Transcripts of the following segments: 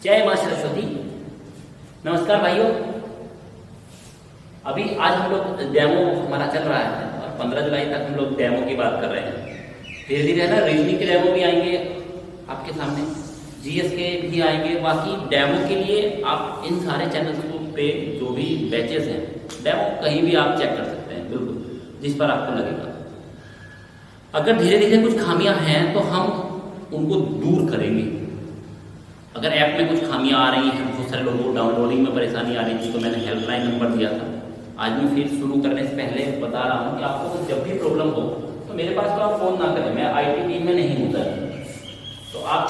जय मां सरस्वती। नमस्कार भाइयों। अभी आज हम लोग डेमो हमारा चल रहा है और 15 जुलाई तक हम लोग डेमो की बात कर रहे हैं। धीरे धीरे है ना रीजनिंग के डेमो भी आएंगे आपके सामने, जीएस के भी आएंगे। बाकी डेमो के लिए आप इन सारे चैनल्स पे जो भी बैचेस हैं डेमो कहीं भी आप चेक कर सकते हैं, बिल्कुल जिस पर आपको लगेगा। अगर धीरे धीरे कुछ खामियां हैं तो हम उनको दूर करेंगे। अगर ऐप में कुछ खामियां आ रही हैं, बहुत सारे लोगों को डाउनलोडिंग में परेशानी आ रही थी, तो मैंने हेल्पलाइन नंबर दिया था। आज मैं फिर शुरू करने से पहले बता रहा हूँ कि आपको जब भी प्रॉब्लम हो तो मेरे पास तो आप फोन ना करें, मैं आईटी टीम में नहीं होता है। तो आप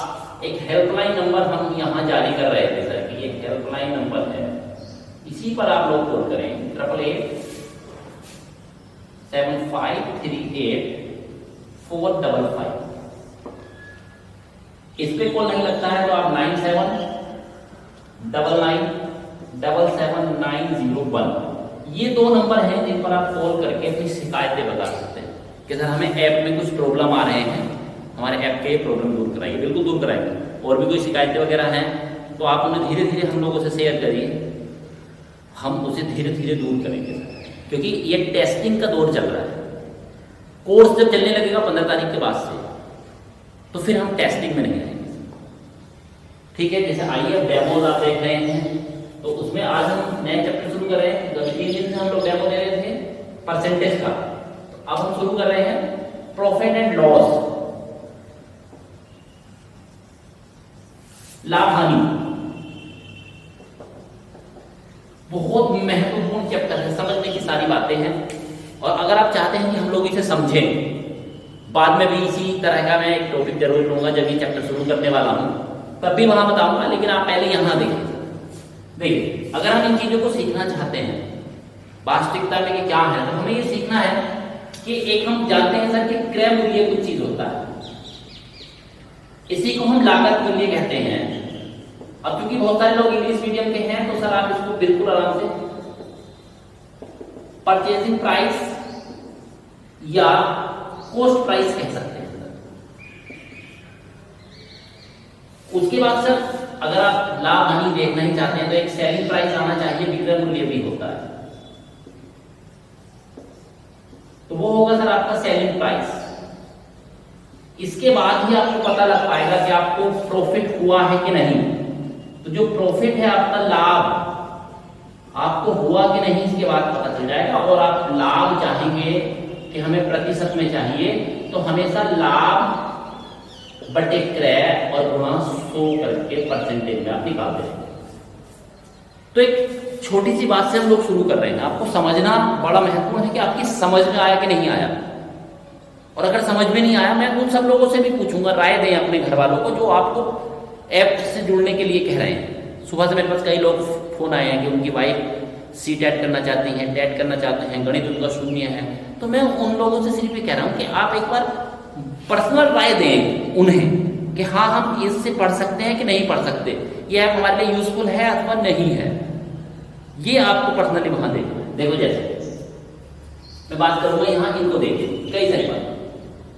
एक हेल्पलाइन नंबर हम यहाँ जारी कर रहे थे सर कि ये हेल्पलाइन नंबर है, इसी पर आप लोग कॉल करें 8887538455। इस पे कॉल नहीं लगता है तो आप 9799777901 ये दो नंबर हैं जिन पर आप कॉल करके अपनी शिकायतें बता सकते हैं कि सर हमें ऐप में कुछ प्रॉब्लम आ रहे हैं, हमारे ऐप के प्रॉब्लम दूर कराइए। बिल्कुल दूर कराएंगे। और भी कोई शिकायतें वगैरह हैं तो आप उन्हें धीरे धीरे हम लोगों से शेयर करिए, हम उसे धीरे धीरे दूर करेंगे क्योंकि ये टेस्टिंग का दौर चल रहा है। कोर्स जब चलने लगेगा 15 तारीख के बाद से तो फिर हम टेस्टिंग में नहीं आएंगे। ठीक है, जैसे आइए अब डेमोज आप देख रहे हैं तो उसमें आज हम नए चैप्टर शुरू कर रहे हैं। 3 दिन से हम लोग डेमो दे रहे थे परसेंटेज का, तो अब हम शुरू कर रहे हैं प्रॉफिट एंड लॉस, लाभ हानि। बहुत महत्वपूर्ण चैप्टर है, समझने की सारी बातें हैं। और अगर आप चाहते हैं कि हम लोग इसे समझें, बाद में भी इसी तरह का मैं एक टॉपिक जरूर लूंगा जब ये चैप्टर शुरू करने वाला हूं, तब भी वहां बताऊंगा। लेकिन आप पहले यहां देखिए, अगर हम इन चीजों को सीखना चाहते हैं वास्तविकता में कि क्या है, तो हमें ये सीखना है कि एक हम जानते हैं सर कि क्रय मूल्य कुछ चीज होता है, इसी को हम लागत मूल्य कहते हैं। अब क्योंकि बहुत सारे लोग इंग्लिश मीडियम के हैं तो सर आप इसको बिल्कुल आराम से परचेजिंग प्राइस या कॉस्ट प्राइस कह सकते हैं। उसके बाद सर अगर आप लाभ हानि देखना ही चाहते हैं तो एक सेलिंग प्राइस आना चाहिए, विक्रय मूल्य भी होता है, तो वो होगा सर आपका सेलिंग प्राइस। इसके बाद ही आपको पता लग पाएगा कि आपको प्रॉफिट हुआ है कि नहीं। तो जो प्रॉफिट है आपका लाभ आपको हुआ कि नहीं इसके बाद पता चल जाएगा। और आप लाभ चाहेंगे कि हमें प्रतिशत में चाहिए तो हमेशा लाभ बटे क्रय और गुणा 100 करके परसेंटेज में आप निकाल देंगे। तो एक छोटी सी बात से हम लोग शुरू कर रहे हैं। आपको समझना बड़ा महत्वपूर्ण है कि आपकी समझ में आया कि नहीं आया। और अगर समझ में नहीं आया, मैं उन सब लोगों से भी पूछूंगा, राय दें अपने घर वालों को जो आपको ऐप से जुड़ने के लिए कह रहे हैं। सुबह से मेरे पास कई लोग फोन आए हैं कि उनकी वाइफ CTET करना चाहती हैं, टेट करना चाहते हैं, गणित उनका शून्य है। तो मैं उन लोगों से सिर्फ ये कह रहा हूं कि आप एक बार पर्सनल राय दें उन्हें कि हाँ हम इससे पढ़ सकते हैं कि नहीं पढ़ सकते, ये ऐप हमारे लिए यूजफुल है अथवा नहीं है। ये आपको पर्सनली वहां देखो। जैसे मैं बात करूंगा यहाँ, इनको देखिए कई सारी बात।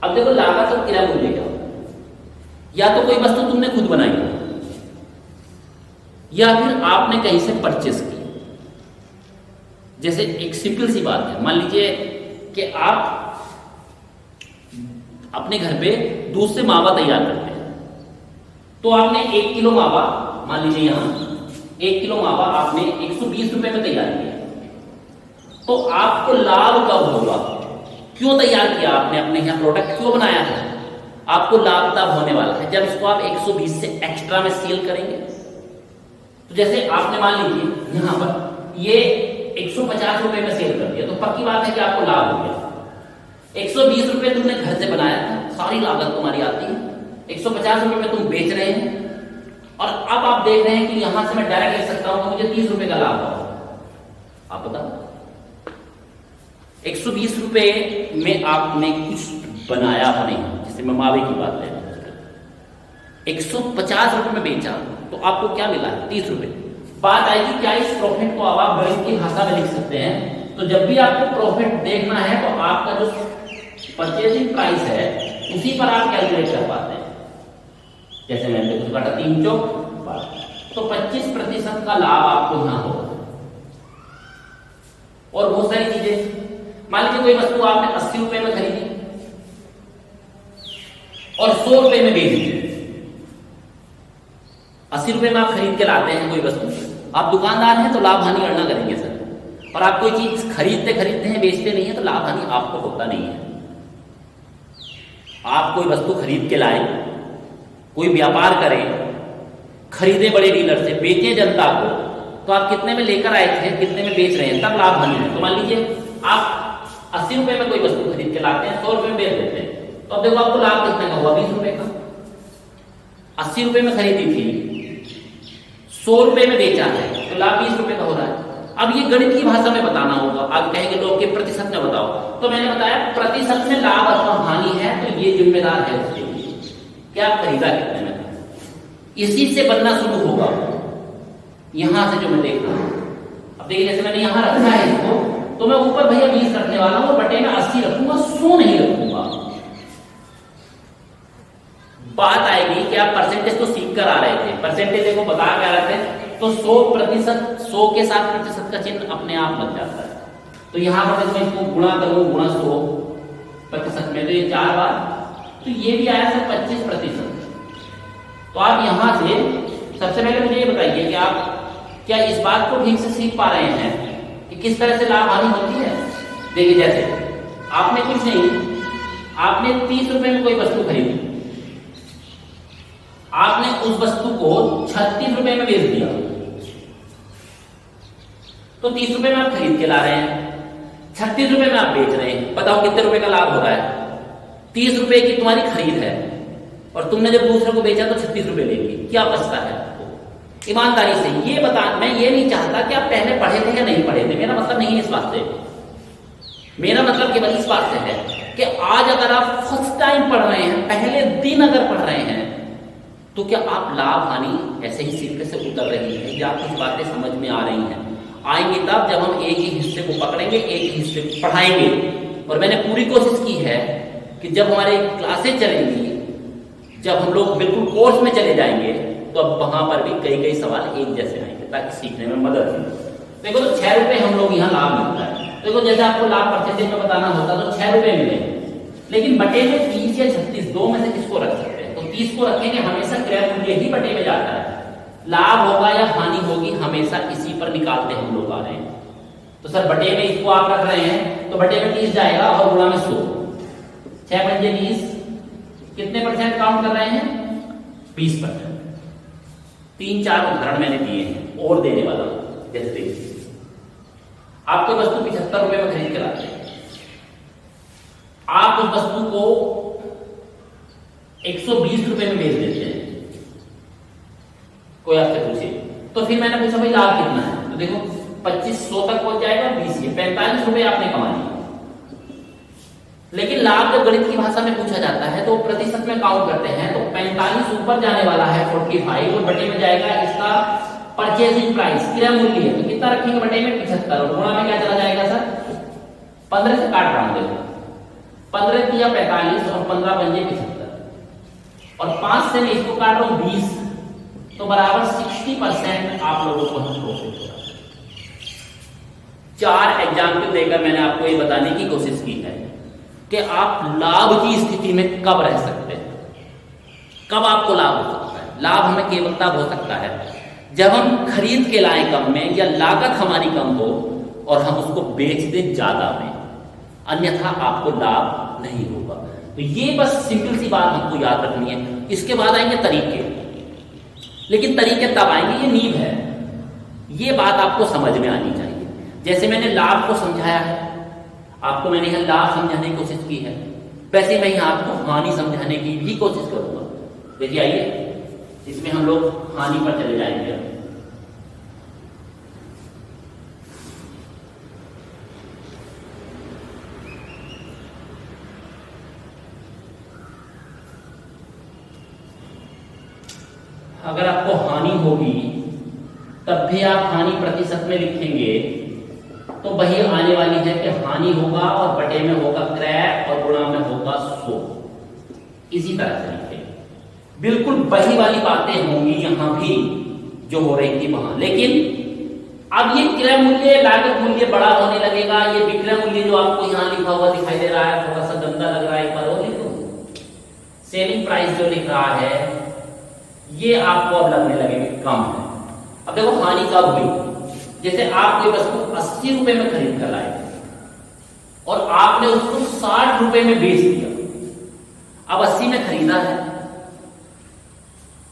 अब देखो लागत और क्रय मूल्य क्या, या तो कोई वस्तु तुमने खुद बनाई या फिर आपने कहीं से परचेस की। जैसे एक सिंपल सी बात है, मान लीजिए कि आप अपने घर पे दूध से मावा तैयार करते हैं, तो आपने 1 किलो मावा, मान लीजिए यहां 1 किलो मावा आपने 120 रुपए में तैयार किया, तो आपको लाभ कब होगा? क्यों तैयार किया आपने, अपने यहां प्रोडक्ट क्यों बनाया है? आपको लाभ तब होने वाला है जब इसको आप 120 से एक्स्ट्रा में सेल करेंगे। तो जैसे आपने मान लीजिए यहां पर ये 150 रुपए में सेल कर दिया, तो पक्की बात है कि आपको लाभ हो गया। 120 रुपए तुमने घर से बनाया था, सारी लागत तुम्हारी आती है, 150 रुपए में तुम बेच रहे हैं, और अब आप देख रहे हैं कि यहां से मैं डायरेक्ट ले सकता हूं तो मुझे 30 रुपए का लाभ होगा। आप बताओ 120 रुपए में आपने कुछ बनाया हो नहीं, जैसे मैं मावे की बात ले रहा हूं, 150 रुपए में बेचा तो आपको क्या मिला है? 30 रुपए। बात आएगी क्या इस प्रॉफिट को अब आप गणित की भाषा में लिख सकते हैं। तो जब भी आपको प्रॉफिट देखना है तो आपका जो परचेजिंग प्राइस है उसी पर आप कैलकुलेट कर पाते हैं। जैसे मैंने कुछ काटा 3 चौक 12, तो 25% का लाभ आपको यहां होगा। और बहुत सारी चीजें, मान लीजिए कोई वस्तु आपने 80 रुपए में खरीदी और 100 रुपए में बेच दी। 80 रुपए में आप खरीद के लाते हैं कोई वस्तु, आप दुकानदार हैं तो लाभ हानि गणना करेंगे सर, और आप कोई चीज खरीदते हैं बेचते नहीं है तो लाभ हानि आपको होता नहीं है। आप कोई वस्तु खरीद के लाए, कोई व्यापार करें, खरीदे बड़े डीलर से, बेचे जनता को, तो आप कितने में लेकर आए थे, कितने में बेच रहे हैं, तब लाभ हानि है। तो मान लीजिए आप 80 रुपए में कोई वस्तु खरीद के लाते हैं, 100 रुपए में बेच देते हैं, तो अब देखो आपको लाभ कितने का हुआ, 20 रुपए का। 80 रुपए में खरीदी थी, 100 रुपए में बेचा है, तो लाभ 20 रुपए का हो रहा है। अब ये गणित की भाषा में बताना होगा। आप कहेंगे लोग के प्रतिशत में बताओ, तो मैंने बताया प्रतिशत में लाभ अथवा हानि है तो ये जिम्मेदार है उसके लिए कि आप खरीदा कितने में। इसी से बनना शुरू होगा, यहां से जो मैं देख रहा हूं। अब देखिए जैसे मैंने यहां रखा है इसको, तो मैं ऊपर भैया 20 रखने वाला हूं और बटे में 80 रखूंगा, 100 नहीं रखूंगा। बात आएगी कि आप परसेंटेज तो सीख कर आ रहे थे, परसेंटेज देखो बता क्या रहे थे, तो 100%, 100 के साथ प्रतिशत का चिन्ह अपने आप लग जाता है। तो यहां पर मैं इसको गुणा करूं, गुणा 100% में, तो ये 4 बार, तो ये भी आया सर 25%। तो आप यहां से सबसे पहले मुझे ये बताइए कि आप क्या इस बात को ठीक से सीख पा रहे हैं कि किस तरह से लाभ हानि होती है। देखिए जैसे आपने कुछ नहीं, आपने 30 रुपए में कोई वस्तु खरीदी, आपने उस वस्तु को 36 रुपए में बेच दिया, तो 30 रुपए में आप खरीद के ला रहे हैं, 36 रुपए में आप बेच रहे हैं। बताओ कितने रुपए का लाभ हो रहा है। 30 रुपए की तुम्हारी खरीद है और तुमने जब दूसरे को बेचा तो 36 रुपए लेंगे, क्या बचता है? ईमानदारी से ये बता, मैं ये नहीं चाहता कि आप पहले पढ़े थे या नहीं पढ़े थे, मेरा मतलब नहीं है इस बात से। मेरा मतलब केवल इस बात से है कि आज अगर आप फर्स्ट टाइम पढ़ रहे हैं, पहले दिन अगर पढ़ रहे हैं, तो क्या आप लाभ हानि ऐसे ही सिक्के से उतर रही है या कुछ बातें समझ में आ रही हैं? आएंगी तब जब हम एक ही हिस्से को पकड़ेंगे, एक ही हिस्से को पढ़ाएंगे। और मैंने पूरी कोशिश की है कि जब हमारे क्लासेस चलेंगी, जब हम लोग बिल्कुल कोर्स में चले जाएंगे, तो अब वहां पर भी कई कई सवाल एक जैसे आएंगे ताकि सीखने में मदद मिले। देखो तो 6 रुपए हम लोग यहाँ लाभ मिलता है। देखो जैसे आपको लाभ परसेंटेज में बताना होता तो 6 रुपए मिले, लेकिन बटे में 30 या 36 दो में से किसको रख सकते हैं? तो 30 को रखेंगे, हमेशा क्रय मूल्य ही बटे में जाता है। लाभ होगा या हानि होगी हमेशा इसी पर निकालते हम लोग आ रहे हैं। तो सर बटे में इसको आप रख रहे हैं तो बटे में 30 जाएगा और गुणा में 100, 6 पंजे 20, कितने परसेंट काउंट कर रहे हैं? 20%। 3-4 उदाहरण मैंने दिए हैं और देने वाला हूं। जैसे देखिए आप कोई वस्तु 75 रुपए में खरीद कर लाते हैं, आप उस वस्तु को 120 रुपए में बेच देते हैं। कोई आपसे पूछे तो फिर मैंने पूछा भाई लाभ कितना है, तो देखो 2500 तक पहुंच जाएगा, 20 ये 45 रुपए आपने कमा लिए। लेकिन लाभ जब गणित की भाषा में पूछा जाता है तो प्रतिशत में काउंट करते हैं, तो 45 ऊपर जाने वाला है 45 और बटे में जाएगा इसका परचेजिंग प्राइस, क्रय मूल्य। तो कितना रखेंगे बटे में? 75 और गुणा में क्या चला जाएगा सर? 15 से काट रहा हूं, देखो 15 किया 45 और 15 बन जाए 75 और 5 से मैं इसको काट रहा हूं 20, तो बराबर 60% आप लोगों को हम प्रॉफिट हो रहा है। 4 एग्जाम्पल देकर मैंने आपको ये बताने की कोशिश की है कि आप लाभ की स्थिति में कब रह सकते हैं, कब आपको लाभ हो सकता है। लाभ हमें केवल तब हो सकता है जब हम खरीद के लाएं कम में या लागत हमारी कम हो और हम उसको बेच दें ज्यादा में, अन्यथा आपको लाभ नहीं होगा। तो ये बस सिंपल सी बात हमको याद रखनी है। इसके बाद आएंगे तरीके, लेकिन तरीके तब आएंगे, ये नींव है, ये बात आपको समझ में आनी चाहिए। जैसे मैंने लाभ को समझाया है, आपको मैंने यह लाभ समझाने की कोशिश की है, वैसे मैं यहां आपको हानि समझाने की भी कोशिश करूंगा। देखिए आइए इसमें हम लोग हानि पर चले जाएंगे। अगर आपको हानि होगी तब भी आप हानि प्रतिशत में लिखेंगे तो वही आने वाली है कि हानि होगा और बटे में होगा क्रय और गुणा में होगा 100। इसी तरह से लिखेंगे, बिल्कुल वही वाली बातें होंगी यहां भी। जो हो रही थी वहां। लेकिन अब ये क्रय मूल्य लागत मूल्य बड़ा होने लगेगा। ये विक्रय मूल्य जो आपको यहाँ लिखा हुआ दिखाई दे रहा है, थोड़ा सा गंदा लग रहा है, एक बार और लिखो। सेलिंग प्राइस जो लिख रहा है ये आपको अब लगने लगेगा कम है। अब देखो हानि कब हुई, जैसे आप कोई वस्तु 80 रुपए में खरीद कर लाए और आपने उसको 60 रुपए में बेच दिया। अब 80 में खरीदा है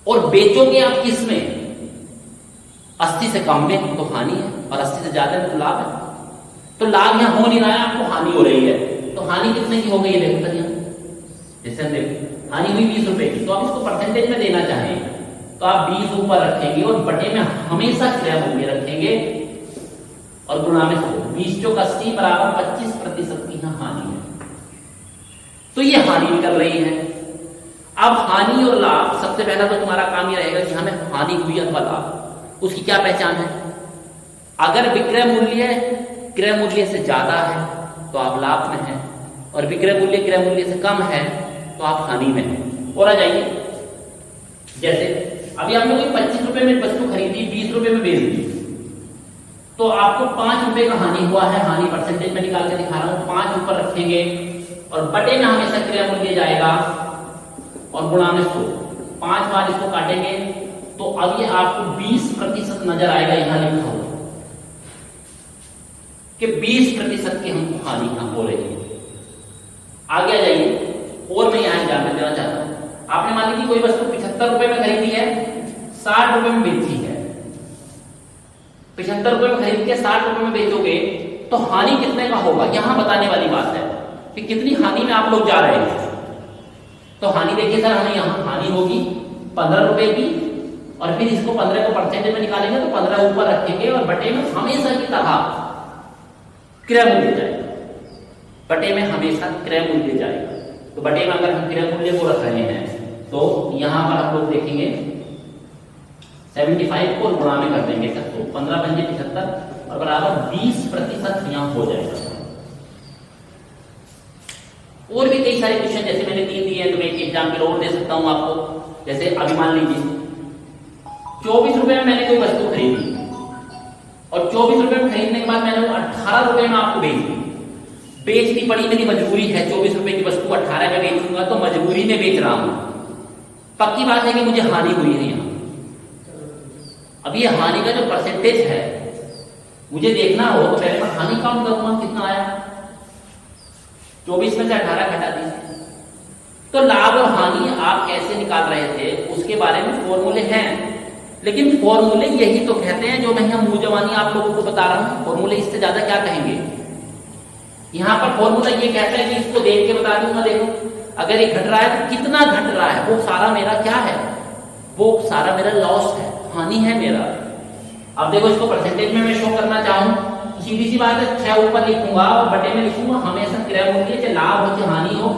और बेचोगे आप किस में? 80 से कम में, तो हानि है, और 80 से ज्यादा में तो लाभ है। तो लाभ यहां हो नहीं रहा है, आपको हानि हो रही है। तो हानि कितने की हो गई है? देखो सर, जैसे हम देखो हानि हुई 20 रुपए की, तो आप इसको परसेंटेज में देना चाहें तो आप 20 ऊपर रखेंगे और बटे में हमेशा क्रय मूल्य रखेंगे और गुणा में 20 चौक 80 बराबर 25% की यहां हानि है। तो ये हानि निकल रही है। अब हानि और लाभ, सबसे पहला तो तुम्हारा काम ये रहेगा कि हमें हानि हुई अथवा लाभ, उसकी क्या पहचान है? अगर विक्रय मूल्य क्रय मूल्य से ज्यादा है तो आप लाभ में हैं, और विक्रय मूल्य क्रय मूल्य से कम है तो आप हानि में हैं। और आ जाइए, जैसे अभी आप लोग 25 रुपए में वस्तु खरीदी, 20 रुपए में बेच दी, तो आपको 5 रुपए का हानि हुआ है। हानि परसेंटेज में निकाल के दिखा रहा हूं, 5 ऊपर रखेंगे और बटे में हमेशा क्रय मूल्य जाएगा और गुणा में 100, 5 बार इसको काटेंगे तो अब ये आपको 20% नजर आएगा। यहां लिखा हुआ कि 20% की हमको हानि हो रही है। आगे आ जाइए, और मैं यहां जानना देना चाहता हूं, आपने मान ली कि कोई वस्तु 75 रुपए में खरीदी है, 60 रुपए में बेची है। 75 रुपए में खरीद के 60 रुपए में बेचोगे तो हानि कितने का होगा? यहां बताने वाली बात है कि कितनी हानि में आप लोग जा रहे हैं। तो हानि देखिए सर, हमें यहां हानि होगी 15 रुपए की, और फिर इसको 15 को परसेंटेज में निकालेंगे तो 15 ऊपर रखेंगे और बटे में हमेशा की तरह क्रय मूल्य जाएगा। बटे में हमेशा क्रय मूल्य जाएगा। तो बटे में अगर हम क्रय मूल्य को रख रहे हैं तो यहां पर आप लोग देखेंगे 75 को गुणा में कर देंगे, तो 15 पंजे 75 और बराबर 20% यहां हो जाएगा। और भी कई सारे क्वेश्चन जैसे मैंने 3 दिए हैं, तो मैं एक एग्जाम्पल और दे सकता हूं आपको। जैसे अभी मान लीजिए 24 रुपए में मैंने कोई वस्तु खरीदी और 24 रुपए में खरीदने के बाद मैंने 18 रुपए में आपको बेच दी। बेचनी पड़ी, मेरी मजबूरी है, 24 रुपए की वस्तु 18 में बेचूंगा तो मजबूरी में बेच रहा हूं। पक्की बात है कि मुझे हानि हुई है यहां। अब ये हानि का जो परसेंटेज है मुझे देखना हो तो पहले मैं हानि काउंट करूंगा, कितना आया? 24 में से 18 घटा दीजिए। तो लाभ और हानि आप कैसे निकाल रहे थे उसके बारे में फॉर्मूले हैं, लेकिन फॉर्मूले यही तो कहते हैं जो मैं यहां मुंह जवानी आप लोगों को बता रहा हूं। फॉर्मूले इससे ज्यादा क्या कहेंगे? यहां पर फॉर्मूला ये कहता है कि इसको देख के बता दूंगा, देखो अगर ये घट रहा है तो कितना घट रहा है, वो सारा मेरा क्या है? वो सारा मेरा लॉस है, हानि है मेरा। अब देखो इसको परसेंटेज में मैं शो करना चाहूं तो सीधी सी बात है, 6 ऊपर लिखूंगा और बटे में लिखूंगा हमेशा क्रय मूल्य, चाहे लाभ हो चाहे हानि हो,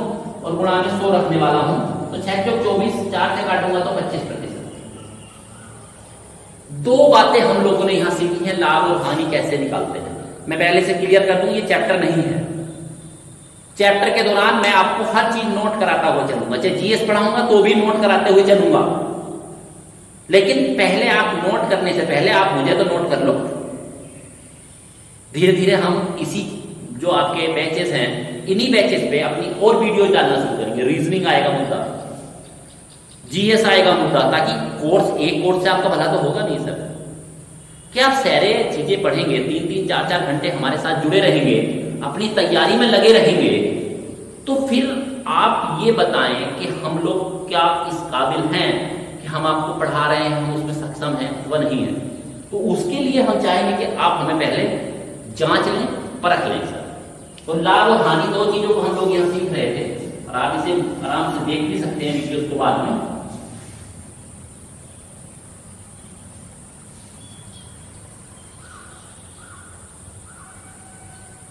और गुणा में 100 रखने वाला हूं। तो 6 चौक 24, 4 से काटूंगा तो 25%। दो बातें हम लोगों ने यहां सीखी है, लाभ और हानि कैसे निकालते हैं। मैं पहले से क्लियर कर दूं, ये चैप्टर नहीं है। चैप्टर के दौरान मैं आपको हर चीज नोट कराता हुआ चलूंगा, चाहे जीएस पढ़ाऊंगा तो भी नोट कराते हुए चलूंगा। लेकिन पहले आप नोट करने से पहले आप मुझे तो नोट कर लो। धीरे धीरे हम इसी जो आपके बैचेस हैं, इन्हीं बैचेस पे अपनी और वीडियो डालना शुरू करेंगे। रीजनिंग आएगा मुद्दा, जीएस आएगा मुद्दा, ताकि कोर्स एक कोर्स से आपका भला तो होगा नहीं सर। क्या आप सारे चीजें पढ़ेंगे, 3-3, 4-4 घंटे हमारे साथ जुड़े रहेंगे, अपनी तैयारी में लगे रहेंगे, तो फिर आप ये बताएं कि हम लोग क्या इस काबिल हैं कि हम आपको पढ़ा रहे हैं, हम उसमें सक्षम हैं अथवा नहीं है। तो उसके लिए हम चाहेंगे कि आप हमें पहले जांच लें, परख लें सर। तो लाभ और हानि दो चीजों को हम लोग यहां सीख रहे थे, और आप इसे आराम से देख भी सकते हैं वीडियो के बाद में।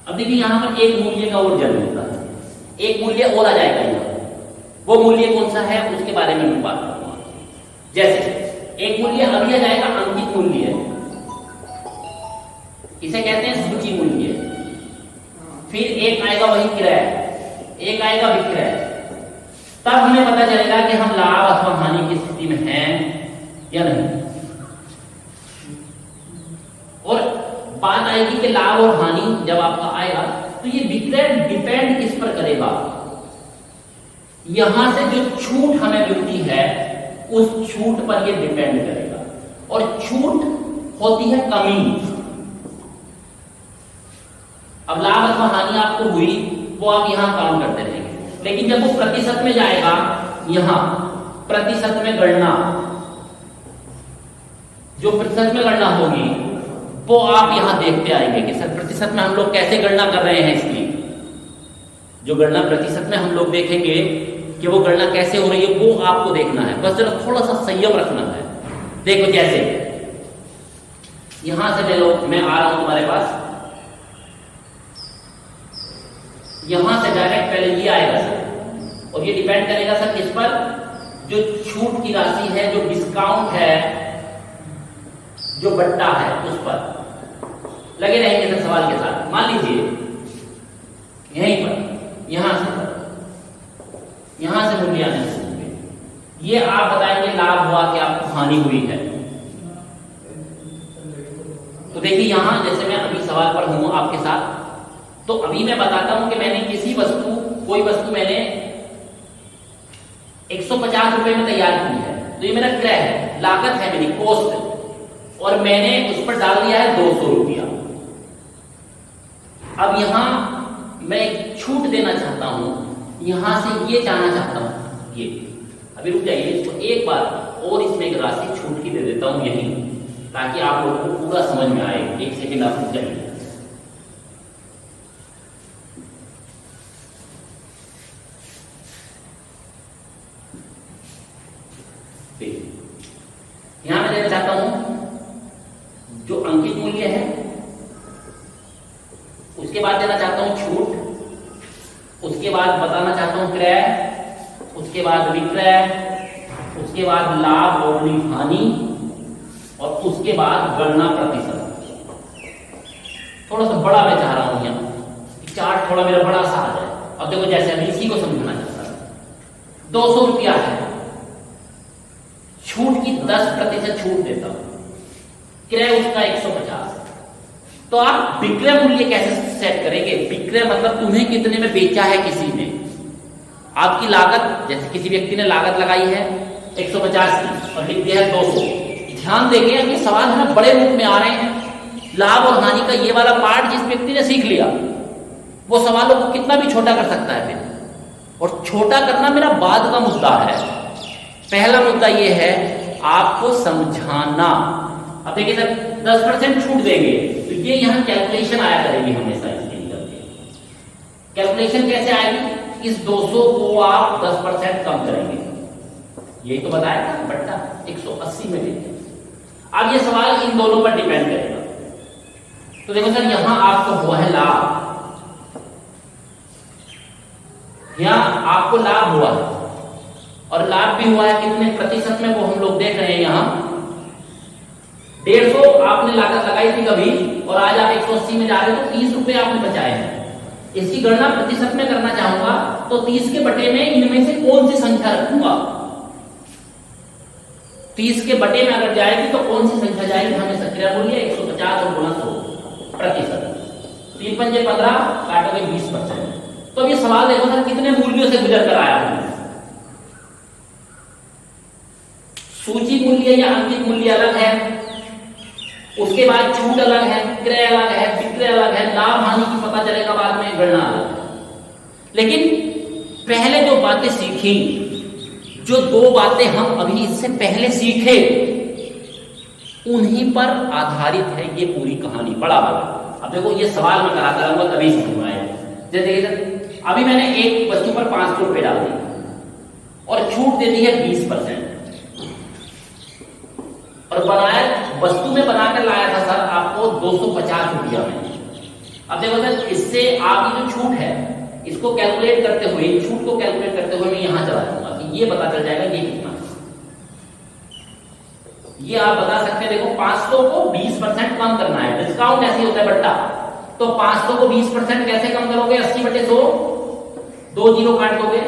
अब देखिए यहां पर एक मूल्य का और जन्म होता है, एक मूल्य और आ जाएगा यहाँ। वो मूल्य कौन सा है उसके बारे में मैं बात करूंगा। जैसे एक मूल्य अभी आ जाएगा अंकित मूल्य, इसे कहते हैं सूची मूल्य। फिर एक आएगा वही क्रय, एक आएगा विक्रय। तब हमें पता चलेगा कि हम लाभ अथवा हानि की स्थिति में हैं या नहीं। बात आएगी कि लाभ और हानि जब आपका आएगा तो ये विक्रय डिपेंड किस पर करेगा, यहां से जो छूट हमें मिलती है उस छूट पर ये डिपेंड करेगा। और छूट होती है कमी। अब लाभ अथवा हानि आपको हुई वो आप यहां काउंट करते रहेंगे, लेकिन जब वो प्रतिशत में जाएगा, यहां प्रतिशत में गणना, जो प्रतिशत में गणना होगी वो आप यहां देखते आएंगे कि सर प्रतिशत में हम लोग कैसे गणना कर रहे हैं। इसकी जो गणना प्रतिशत में हम लोग देखेंगे कि वो गणना कैसे हो रही है वो आपको देखना है, बस जरा थोड़ा सा संयम रखना है। देखो जैसे यहां से ले लो, मैं आ रहा हूं तुम्हारे पास, यहां से डायरेक्ट पहले ये आएगा सर, और ये डिपेंड करेगा सर किस पर, जो छूट की राशि है, जो डिस्काउंट है, जो बट्टा है उस पर। लगे रहेंगे सर सवाल के साथ। मान लीजिए यहीं पर, यहां से मूल्य आने शुरू हुए, ये आप बताएंगे लाभ हुआ कि आपको हानि हुई है। तो देखिए यहां जैसे मैं अभी सवाल पर हूं आपके साथ, तो अभी मैं बताता हूं कि मैंने किसी वस्तु, कोई वस्तु मैंने 150 रुपए में तैयार की है, तो ये मेरा क्रय है, लागत है मेरी, कॉस्ट, और मैंने उस पर डाल दिया है 200 रुपया। अब यहां मैं एक छूट देना चाहता हूं, यहां से ये जानना चाहता हूं, ये अभी रुक जाइए, इसको एक बार और इसमें एक राशि छूट की दे देता हूं यहीं, ताकि आप लोगों को पूरा समझ में आए। एक सेकेंड आप रुक जाइए। यहां मैं देना चाहता हूं जो अंकित मूल्य है, उसके बाद देना चाहता हूं छूट, उसके बाद बताना चाहता हूं क्रय, उसके बाद विक्रय, उसके बाद लाभ और हानि, और उसके बाद गणना प्रतिशत। थोड़ा सा बड़ा मैं चाह रहा हूं यहां, चार्ट थोड़ा मेरा बड़ा सा आ जाए। अब देखो जैसे अभी इसी को समझना चाहता हूं, 200 रुपया है, छूट की 10% छूट देता हूं, क्रय उसका 150। तो आप विक्रय मूल्य कैसे सेट करेंगे? विक्रय मतलब तुम्हें कितने में बेचा है किसी ने, आपकी लागत, जैसे किसी व्यक्ति ने लागत लगाई है 150 की और लिख दिया है 200। ध्यान देंगे कि सवाल है ना बड़े रूप में आ रहे हैं। लाभ और हानि का ये वाला पार्ट जिस व्यक्ति ने सीख लिया, वो सवालों को कितना भी छोटा कर सकता है फिर, और छोटा करना मेरा बाद का मुद्दा है। पहला मुद्दा ये है आपको समझाना। अब देखिए सर 10% छूट देंगे, तो ये यहां कैलकुलेशन आया करेगी हमेशा। इसके कैलकुलेशन कैसे आएगी? इस 200 को आप 10% कम करेंगे, यही तो बताया था, बट्टा 180 में लेंगे। अब ये सवाल इन दोनों पर डिपेंड करेगा। तो देखो सर यहां आपको हुआ है लाभ, यहां आपको लाभ हुआ है, और लाभ भी हुआ है कितने प्रतिशत में, वो हम लोग देख रहे हैं। यहां 150 आपने लागत लगाई थी कभी, और आज आप 180 में जा रहे हो, तो 30 रुपए आपने बचाए हैं। इसकी गणना प्रतिशत में करना चाहूंगा तो 30 के बटे में इनमें से कौन सी संख्या रखूंगा? 30 के बटे में अगर जाएगी तो कौन सी संख्या जाएगी? हमें सक्रिय मूल्य 150 और गुणा 100 प्रतिशत, 3 पंजे 15, काटोगे 20%। तो ये सवाल देखो सर कितने मूल्यों से गुजर कर आया हूं। सूची मूल्य या अंकित मूल्य अलग है, उसके बाद छूट अलग है, क्रय अलग है, विक्रय अलग है, लाभ हानि की पता चलेगा बाद में, गणना अलग है। लेकिन पहले जो बातें सीखी, जो 2 बातें हम अभी इससे पहले सीखे, उन्हीं पर आधारित है ये पूरी कहानी, बड़ा वाला। अब देखो ये सवाल मैं कराता रहूंगा तभी समझ में आएगा। जैसे देखिए अभी मैंने एक वस्तु पर 500 रुपए डाल दिए और छूट दे दी है 20%, और बनाया, वस्तु में बनाकर लाया था सर आपको 250 रुपया में। अब देखो सर इससे आप ये जो छूट है इसको कैलकुलेट करते हुए, छूट को कैलकुलेट करते हुए मैं यहां चला जाऊंगा कि ये पता चल जाएगा ये कितना है। ये आप बता सकते हैं। देखो 500 को 20% कम करना है, डिस्काउंट ऐसे होता है बट्टा, तो 500 को 20% कैसे कम करोगे? 80/100, 2 जीरो काट दोगे,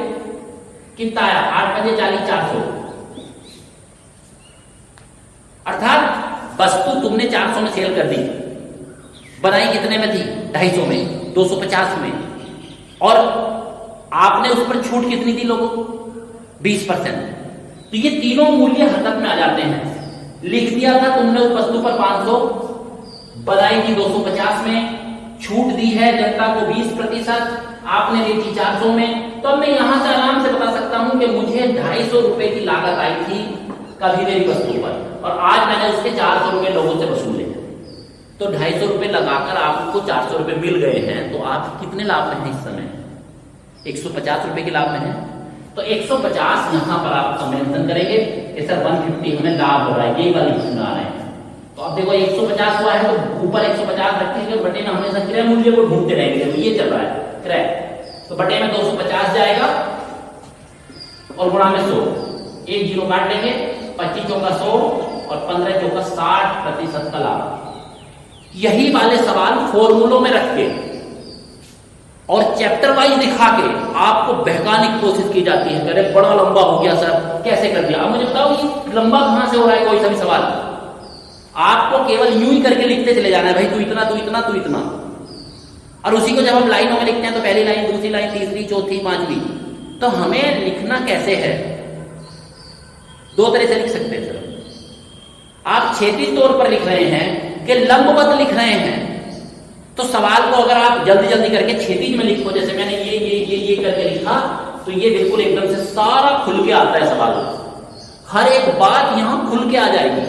कितना आया? 8 पंजे 40, 400। अर्थात वस्तु तुमने 400 में सेल कर दी, बनाई कितने में थी? 250 में, 250 में, और आपने उस पर छूट कितनी दी लोगों को? 20%। तो ये तीनों मूल्य हरकत में आ जाते हैं। लिख दिया था तुमने उस वस्तु पर 500, बनाई थी 250 में, छूट दी है जनता को 20%, आपने दी थी 400 में। तो अब मैं यहां से आराम से बता सकता हूं कि मुझे 250 रुपए की लागत आई थी कभी मेरी वस्तु पर, और आज मैंने उसके 400 रुपए लोगों से वसूले। तो 250 रुपए लगाकर आपको 400 रुपए मिल गए हैं, तो आप कितने लाभ में हैं इस समय? 150 रुपए के लाभ में है। तो 150 यहां पर आप मेंशन करेंगे कि सर 150 हमें लाभ हो रहा है, यही वाली चीज आ रहे हैं। तो अब देखो 150 हुआ है तो ऊपर 150 रखेंगे, बटे में हमेशा क्रय मूल्य को ढूंढते रहेंगे, तो ये चल रहा है क्रय, तो बटे में 250 जाएगा और गुणा में 100, एक जीरो काट देंगे, 25 चौका 100 और 15 चौका 60% का लाभ। यही वाले सवाल फॉर्मूलों में रख के और चैप्टर वाइज दिखा के आपको बहकाने की कोशिश की जाती है। अरे बड़ा लंबा हो गया सर, कैसे कर दिया? अब मुझे बताओ ये लंबा कहां से हो रहा है? कोई सा भी सवाल आपको केवल यूं ही करके लिखते चले जाना है, भाई तू इतना, तू इतना, तू इतना, और उसी को जब हम लाइनों में लिखते हैं तो पहली लाइन, दूसरी लाइन, तीसरी, चौथी, पांचवी। तो हमें लिखना कैसे है? दो तरह से लिख सकते हैं सर। आप क्षेत्रीय तौर पर लिख रहे हैं कि लंबवत लिख रहे हैं, तो सवाल को अगर आप जल्दी जल्दी करके क्षैतिज में लिखो, जैसे मैंने ये करके लिखा, तो ये बिल्कुल एकदम से सारा खुल के आता है सवाल। हर एक बात यहां खुल के आ जाएगी,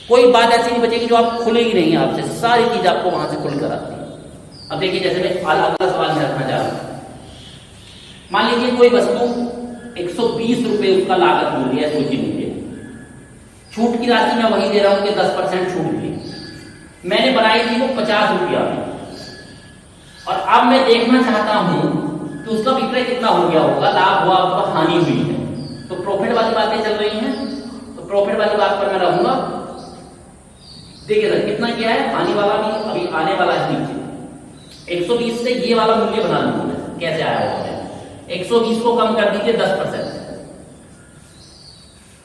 कोई बात ऐसी नहीं बचेगी जो आप खुलेगी नहीं, आपसे सारी चीज आपको वहां से खुलकर आती है। अब देखिए, जैसे मैं अगला सवाल में रखना चाह रहा हूं। मान लीजिए कोई वस्तु 120 रुपए उसका लागत मूल्य है, सूची मूल्य, छूट की राशि मैं वही दे रहा हूं कि 10% छूट दी। मैंने बनाई थी वो 50 रुपया में, और अब मैं देखना चाहता हूं कि उसका विक्रय कितना हो गया होगा, लाभ हुआ होगा, हानि हुई है। तो प्रॉफिट वाली बातें चल रही हैं, तो प्रॉफिट वाली बात पर मैं रहूंगा। देखिए सर कितना क्या है, हानि वाला भी अभी आने वाला है नीचे। 120 से ये वाला मूल्य बना लूंगा, कैसे आया होगा? 120 को कम कर दीजिए 10%,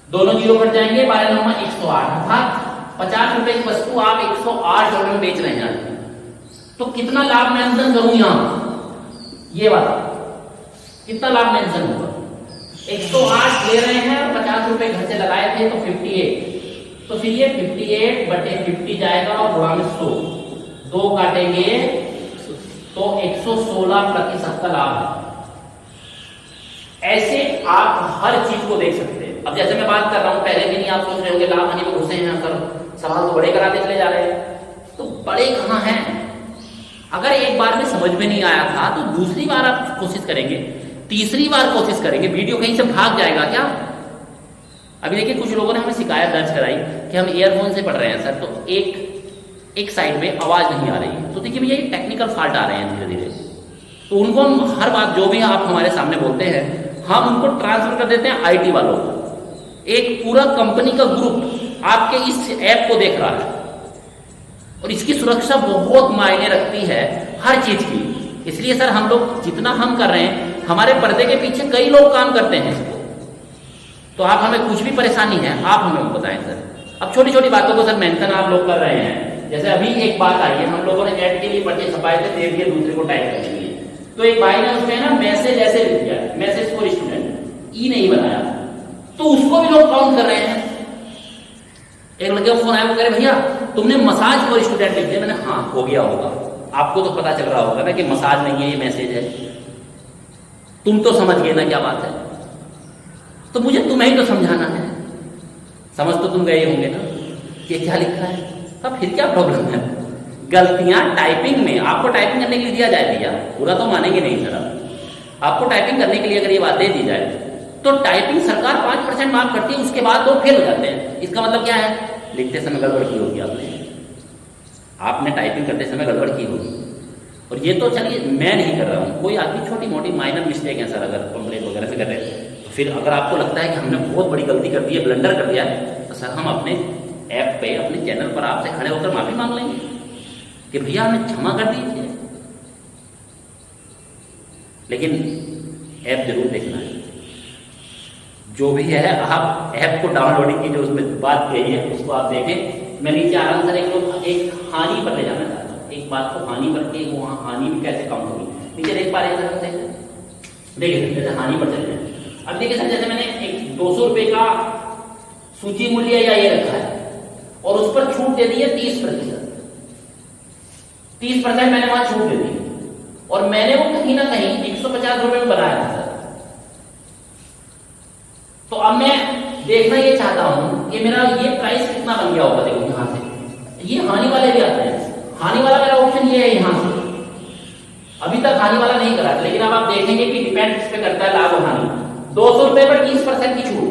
दोनों जीरो कट जाएंगे, 12 9 108, अर्थात 50 रुपए की वस्तु आप 108 रुपए में बेच रहे हैं। तो कितना लाभ मेंशन करूं यहां? ये वाला कितना लाभ मेंशन होगा? 108 ले रहे हैं, 50 रुपए घर से लगाए थे तो 58, तो फिर ये 58 बटे 50 जाएगा और गुणा में 100, 2 काटेंगे तो 116% का लाभ है। ऐसे आप हर चीज को देख सकते हैं। अब जैसे मैं बात कर रहा हूं, पहले भी नहीं आप सोच रहे होंगे लाभ हानि में घुसे हैं सर, सवाल तो बड़े कराते चले जा रहे हैं। तो बड़े कहां हैं? अगर एक बार में समझ में नहीं आया था तो दूसरी बार आप कोशिश करेंगे, तीसरी बार कोशिश करेंगे, वीडियो कहीं से भाग जाएगा क्या? अभी देखिए कुछ लोगों ने हमें शिकायत दर्ज कराई कि हम ईयरफोन से पढ़ रहे हैं सर, तो एक साइड में आवाज नहीं आ रही है। तो देखिए भैया ये टेक्निकल फॉल्ट आ रहे हैं धीरे धीरे, तो उनको हम हर बात जो भी आप हमारे सामने बोलते हैं हम उनको ट्रांसफर कर देते हैं आईटी वालों को। एक पूरा कंपनी का ग्रुप आपके इस ऐप को देख रहा है, और इसकी सुरक्षा बहुत मायने रखती है हर चीज की। इसलिए सर हम लोग जितना हम कर रहे हैं, हमारे पर्दे के पीछे कई लोग काम करते हैं इसको। तो आप हमें कुछ भी परेशानी है आप हमें बताएं सर। अब छोटी छोटी बातों को सर मेंशन आप लोग कर रहे हैं, जैसे अभी एक बात आई है, हम लोगों ने ऐड के लिए पर्चे छपाए थे, दे दिए दूसरे को टाइप करने के लिए, तो एक भाई ने उसमें ना मैसेज ऐसे लिख दिया, मैसेज फॉर स्टूडेंट, ई नहीं बनाया, तो उसको भी लोग काउंट कर रहे हैं। एक लड़के को फोन आया, वो कह रहे भैया तुमने मसाज फॉर स्टूडेंट लिख दिया। मैंने हाँ हो गया होगा, आपको तो पता चल रहा होगा ना कि मसाज नहीं है ये मैसेज है, तुम तो समझ गए ना क्या बात है, तो मुझे तुम्हें ही तो समझाना है। समझ तो तुम गए होंगे ना कि क्या लिखा है, तब फिर क्या प्रॉब्लम है? गलतियां टाइपिंग में आपको टाइपिंग करने के लिए दिया जाए भैया, पूरा तो मानेंगे नहीं सर। आपको टाइपिंग करने के लिए अगर ये बात दे दी जाए तो टाइपिंग सरकार 5% माफ करती है, उसके बाद तो फेल हो जाते हैं। इसका मतलब क्या है? लिखते समय गड़बड़ की होगी आपने टाइपिंग करते समय गड़बड़ की होगी। और ये तो चलिए मैं नहीं कर रहा हूँ, कोई आदमी छोटी मोटी माइनर मिस्टेक है सर, अगर कंप्लेंट वगैरह से कर रहे हैं, तो फिर अगर आपको लगता है कि हमने बहुत बड़ी गलती कर दी है, ब्लंडर कर दिया है, तो सर हम अपने ऐप पे अपने चैनल पर आपसे खड़े होकर माफी मांग लेंगे कि भैया हमें क्षमा कर दीजिए। लेकिन ऐप जरूर देखना है, जो भी है आप ऐप को डाउनलोडिंग की जो उसमें बात कही है उसको आप देखें। मैं नीचे आराम से एक हानि पर ले जाना चाहता हूँ। एक बात को हानि करके वहां हानि भी कैसे कम होगी। नीचे देख पा रहे हैं सर, देखिए सर जैसे हानि पर चलते हैं। अब देखिए सर जैसे मैंने एक 200 रुपए का सूची मूल्य या ये रखा है और उस पर छूट दे दी है 30%। 30% मैंने वहां छूट दे दी और मैंने वो कहीं ना कहीं 150 रुपए में बनाया था सर। तो अब मैं देखना ये चाहता हूं कि मेरा ये प्राइस कितना बन गया होगा। देखो यहां से ये हानि वाले भी आते हैं, हानि वाला मेरा ऑप्शन ये है यहां से। अभी तक हानि वाला नहीं करा, लेकिन अब आप देखेंगे कि डिपेंड किस पे करता है, लाभ और हानि। 200 रुपए पर 30% की छूट,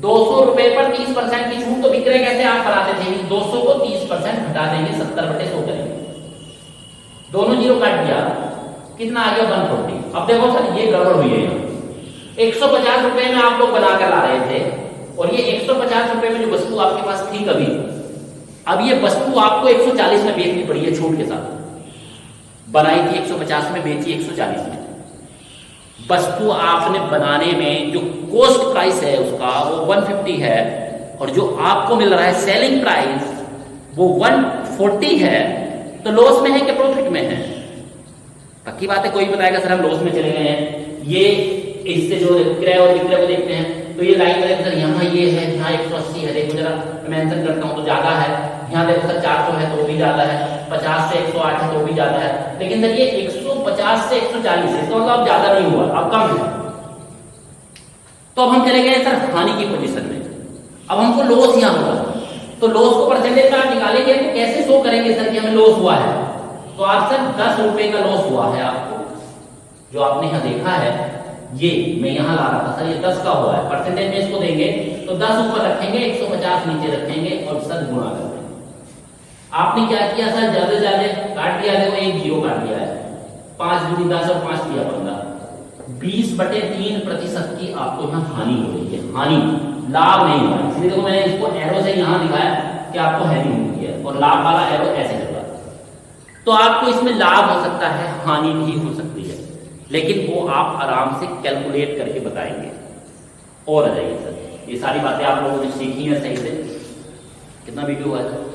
200 रुपए पर 30% की छूट। तो विक्रय कैसे आप बनाते थे, 200 को 30% घटा देंगे, 70/100 करेंगे, दोनों जीरो काट दिया, कितना आ गया 140। अब देखो सर ये गड़बड़ हुई है, 150 रुपए में आप लोग बना कर ला रहे थे और ये 150 रुपए में जो वस्तु आपके पास थी कभी, अब ये वस्तु आपको 140 में बेचनी पड़ी है छूट के साथ। बनाई थी 150 में, बेची 140 में। वस्तु आपने बनाने में जो कॉस्ट प्राइस है उसका वो 150 है और जो आपको मिल रहा है सेलिंग प्राइस वो 140 है। तो लॉस में है कि प्रॉफिट में है? पक्की बात है, कोई बताएगा सर हम लॉस में चले गए हैं। ये इससे जो क्रय और विक्रय को देखते हैं तो ये लाइन में सर यहाँ ये है, यहाँ 180 है, देखो जरा मेंशन करता हूँ तो ज्यादा है। यहाँ देखो सर 400 है तो भी ज्यादा है, 50 से 108 है तो भी ज्यादा है, लेकिन सर ये 150 से 140 है, तो मतलब ज्यादा नहीं हुआ, अब कम है। तो अब हम चले गए सर हानि की पोजीशन में। अब हमको लॉस यहाँ हुआ, तो लॉस को परसेंटेज में आप निकालेंगे तो कैसे शो करेंगे सर कि हमें लॉस हुआ है? तो आप सर 10 रुपए का लॉस हुआ है आपको, जो आपने यहाँ देखा है, ये मैं यहां ला रहा था सर, ये 10 का हुआ है। परसेंटेज में इसको देंगे तो 10 ऊपर रखेंगे, 150 नीचे रखेंगे और सर गुणा कर देंगे। आपने क्या किया सर, ज्यादा से ज्यादा काट दिया, देखो एक जीरो काट दिया है, 5 दूनी 10 और 5 दिया 15, 20/3% की आपको यहाँ हानि हो रही है। हानि, लाभ नहीं हुआ, इसलिए देखो मैंने इसको एरो से यहां दिखाया कि आपको हानि हुई है और लाभ वाला एरो ऐसे लगा। तो आपको इसमें लाभ हो सकता है, हानि भी हो सकती है, लेकिन वो आप आराम से कैलकुलेट करके बताएंगे। और आ जाइए सर, ये सारी बातें आप लोगों ने सीखी है सही से। कितना वीडियो हुआ है?